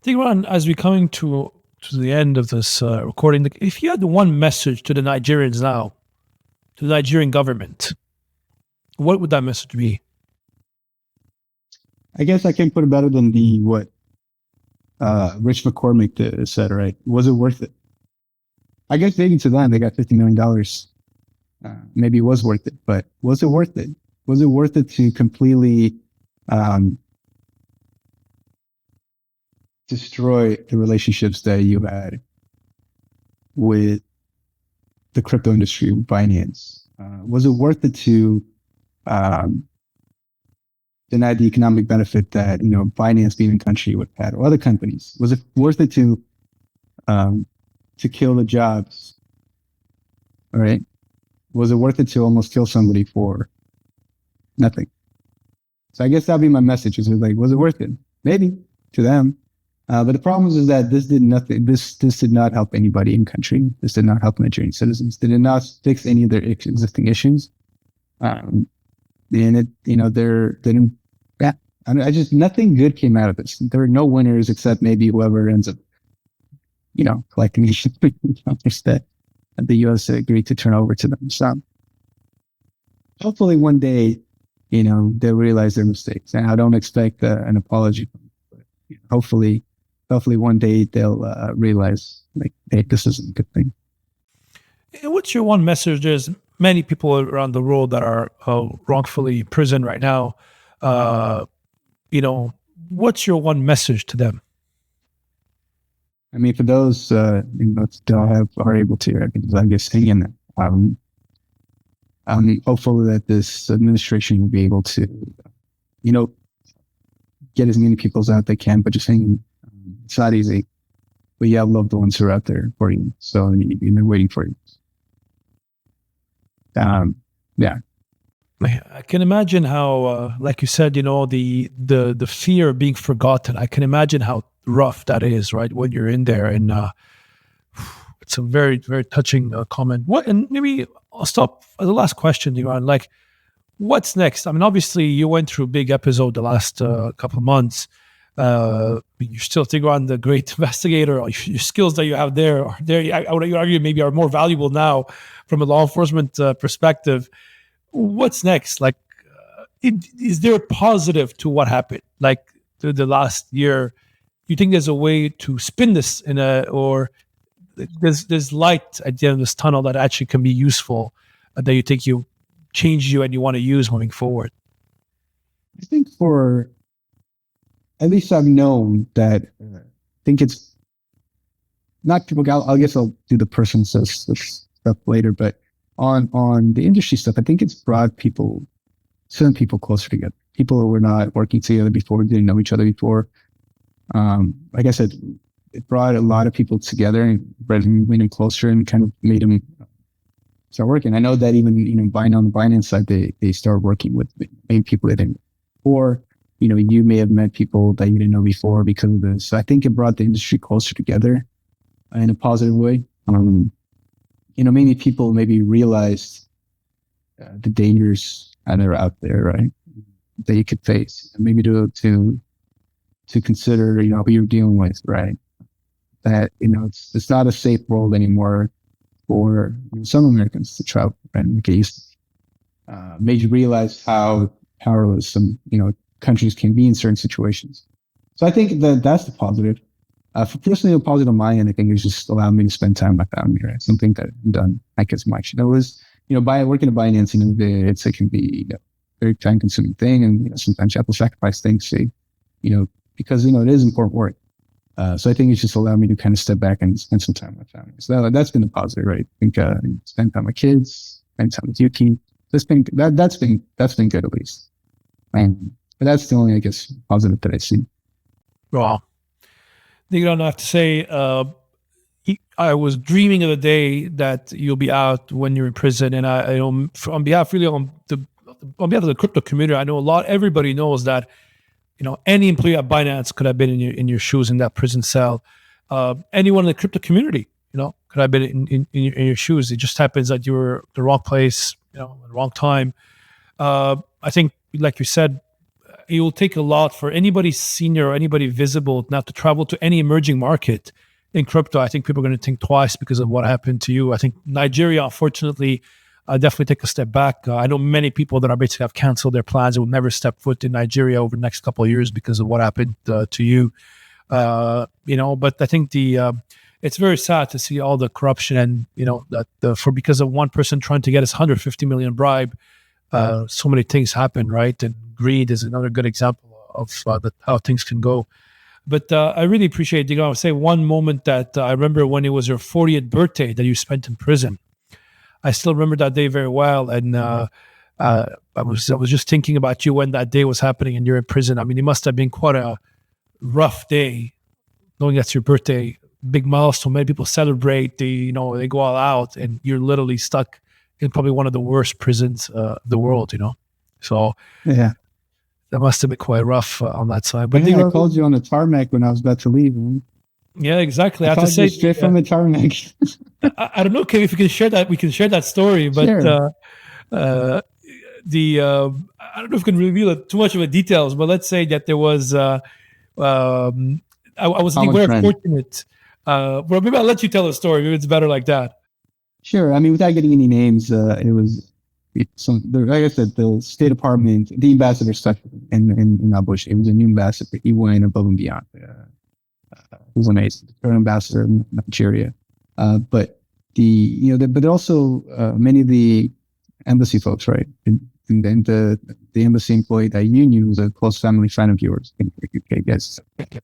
Tigran, as we're coming to the end of this recording, if you had one message to the Nigerians now, to the Nigerian government, what would that message be? I guess I can't put it better than what Rich McCormick said, right? Was it worth it? I guess maybe to them, they got $50 million. maybe it was worth it, but was it worth it? Was it worth it to completely destroy the relationships that you had with the crypto industry, Binance? Was it worth it to deny the economic benefit that Binance being in country would have had, or other companies? Was it worth it to kill the jobs? All right. Was it worth it to almost kill somebody for nothing? So I guess that'd be my message. Is like, was it worth it? Maybe to them. But the problem is that this did nothing. This did not help anybody in country. This did not help Nigerian citizens. They did not fix any of their existing issues. And it, I just, nothing good came out of this. There were no winners except maybe whoever ends up, collecting that the U.S. agreed to turn over to them. So hopefully one day, they'll realize their mistakes. And I don't expect an apology from them, but hopefully one day they'll realize, like, hey, this isn't a good thing. What's your one message? There's many people around the world that are wrongfully imprisoned right now. What's your one message to them? I mean, for those still are able to, I guess, hang in there. I'm hopeful that this administration will be able to, get as many people out they can, but just hang. It's not easy, but you have loved ones who are out there for you, so they're waiting for you. Yeah. I can imagine how, like you said, the fear of being forgotten. I can imagine how rough that is, right? When you're in there, and it's a very, very touching comment. And maybe I'll stop as the last question, Tigran. Like, what's next? I mean, obviously, you went through a big episode the last couple of months. You're still Tigran, the great investigator. Your skills that you have there, I would argue, maybe are more valuable now from a law enforcement perspective. What's next? Like, is there a positive to what happened? Like the last year, you think there's a way to spin this or there's light at the end of this tunnel that actually can be useful, that you think change you and you want to use moving forward? I think at least I've known that. I think it's not people. I guess I'll do the person says this stuff later, but on the industry stuff, I think it's brought certain people closer together. People who were not working together before, didn't know each other before. Like I said, it brought a lot of people together and made them closer and kind of made them start working. I know that even on the Binance side, they start working with main people they didn't, or you may have met people that you didn't know before because of this. So I think it brought the industry closer together in a positive way. Maybe people realized the dangers that are out there, right? That you could face, and maybe to consider, who you're dealing with, right? That it's not a safe world anymore for some Americans to travel, right? Made you realize how powerless some countries can be in certain situations. So I think that's the positive. For personally, a positive on my end, I think it's just allowed me to spend time with my family, right? Something that I've done like as much. It was, by working at Binance, it can be a very time consuming thing. And, sometimes you have to sacrifice things, because, it is important work. So I think it's just allowed me to kind of step back and spend some time with my family. So that's been a positive, right? I think, spend time with kids, spend time with Yuki. That's been good at least. But that's the only, I guess, positive that I see. Wow. Tigran, I have to say, I was dreaming of the day that you'll be out when you're in prison, and I on behalf of the crypto community, I know everybody knows that any employee at Binance could have been in your shoes in that prison cell. Anyone in the crypto community, could have been in your shoes. It just happens that you were the wrong place, at the wrong time. I think, like you said, it will take a lot for anybody senior or anybody visible now to travel to any emerging market in crypto. I think people are going to think twice because of what happened to you. I think Nigeria, unfortunately, definitely take a step back. I know many people that are basically have canceled their plans and will never step foot in Nigeria over the next couple of years because of what happened to you. But I think it's very sad to see all the corruption and that for because of one person trying to get us 150 million bribe, so many things happen, right? And greed is another good example of how things can go. But I really appreciate, I would say one moment that I remember when it was your 40th birthday that you spent in prison. I still remember that day very well. And I was just thinking about you when that day was happening and you're in prison. I mean, it must have been quite a rough day, knowing that's your birthday, big milestone. Many people celebrate, they go all out, and you're literally stuck in probably one of the worst prisons in the world, So Yeah. that must have been quite rough on that side. But I called you on the tarmac when I was about to leave. Yeah, exactly. I have to say, straight from the tarmac. I don't know, Kim, if you can share that. We can share that story, but Sure. I don't know if we can reveal too much of the details. But let's say that there was. I was very fortunate. But maybe I'll let you tell the story. Maybe it's better like that. Sure. I mean, without getting any names, it was. Like I said, the State Department, the ambassador stuff in Abush. It was a new ambassador. He went above and beyond. He was amazing. Current ambassador in Nigeria. But but also many of the embassy folks, right? And then the embassy employee that you knew was a close family friend of yours. I guess.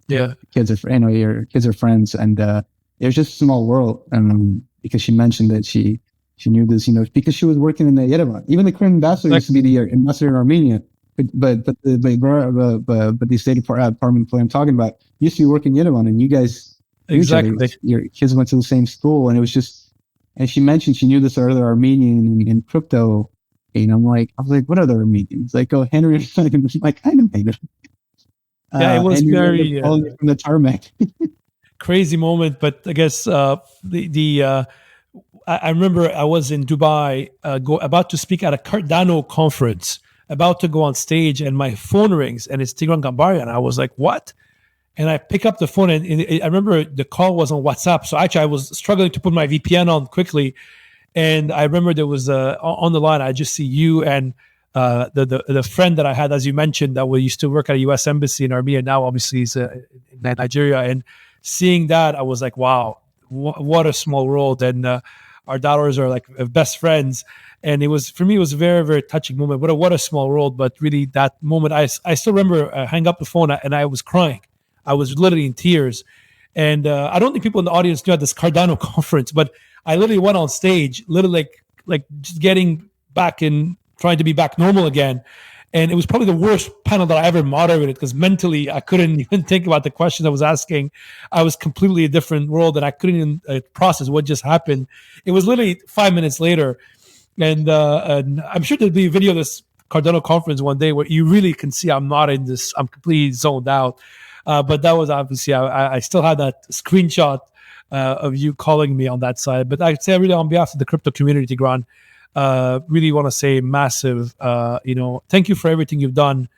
Yeah. Kids are friends, and it was just a small world. Because she mentioned that she knew this, because she was working in the Yerevan. Even the current ambassador used to be the ambassador in Armenia, but the State Department employee I'm talking about used to be working in Yerevan, and you guys exactly. Your kids went to the same school, and it was just. And she mentioned she knew this other Armenian in crypto, and I was like, what other Armenians? Like, oh, Henri. I'm like, I know him. Yeah, it was very from the tarmac. crazy moment, but I guess I remember I was in Dubai about to speak at a Cardano conference, about to go on stage, and my phone rings, and it's Tigran Gambaryan. I was like, what? And I pick up the phone, and I remember the call was on WhatsApp. So actually, I was struggling to put my VPN on quickly. And I remember there was on the line, I just see you and the friend that I had, as you mentioned, that used to work at a U.S. embassy in Armenia. Now, obviously, he's in Nigeria. And seeing that, I was like, wow, what a small world. And our daughters are like best friends. And for me, it was a very, very touching moment. What a small world. But really, that moment, I still remember hang up the phone and I was crying. I was literally in tears. And I don't think people in the audience knew at this Cardano conference, but I literally went on stage, literally like just getting back and trying to be back normal again. And it was probably the worst panel that I ever moderated because mentally I couldn't even think about the questions I was asking. I was completely a different world and I couldn't even process what just happened. It was literally 5 minutes later. And I'm sure there'll be a video of this Cardano conference one day where you really can see I'm not in this, I'm completely zoned out. But that was obviously, I still had that screenshot of you calling me on that side. But I'd say really on behalf of the crypto community, Tigran, really want to say massive, thank you for everything you've done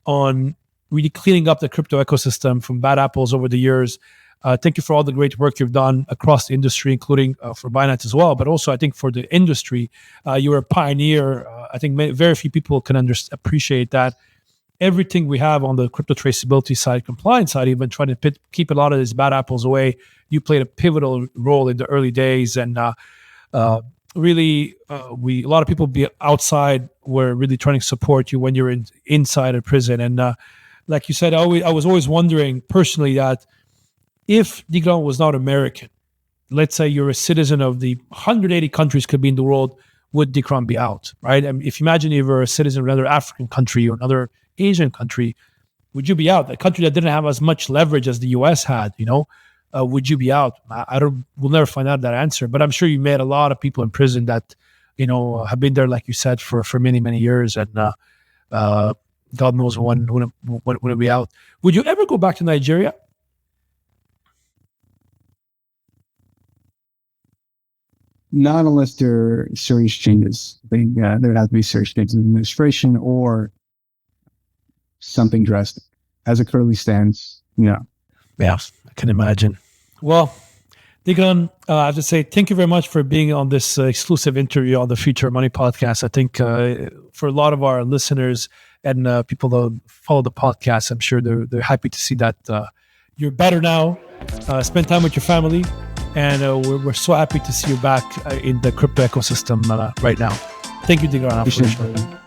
on really cleaning up the crypto ecosystem from bad apples over the years. Thank you for all the great work you've done across the industry, including for Binance as well, but also I think for the industry, you're a pioneer. I think very few people can appreciate that. Everything we have on the crypto traceability side, compliance side, even trying to keep a lot of these bad apples away. You played a pivotal role in the early days, and really, a lot of people be outside were really trying to support you when you're inside a prison. And like you said, I was always wondering personally that if Tigran was not American, let's say you're a citizen of the 180 countries could be in the world, would Tigran be out, right? I mean, if you imagine you were a citizen of another African country or another Asian country, would you be out? A country that didn't have as much leverage as the US had, would you be out? We'll never find out that answer, but I'm sure you met a lot of people in prison that, have been there, like you said, for many, many years. And God knows when it'll be out. Would you ever go back to Nigeria? Not unless there are serious changes. I think there would have to be serious changes in administration or something drastic. As it currently stands, yeah. Yeah, I can imagine. Well, Tigran, I have to say thank you very much for being on this exclusive interview on the Future Money podcast. I think for a lot of our listeners and people that follow the podcast, I'm sure they're happy to see that you're better now. Spend time with your family. And we're so happy to see you back in the crypto ecosystem right now. Thank you, Tigran, for sharing.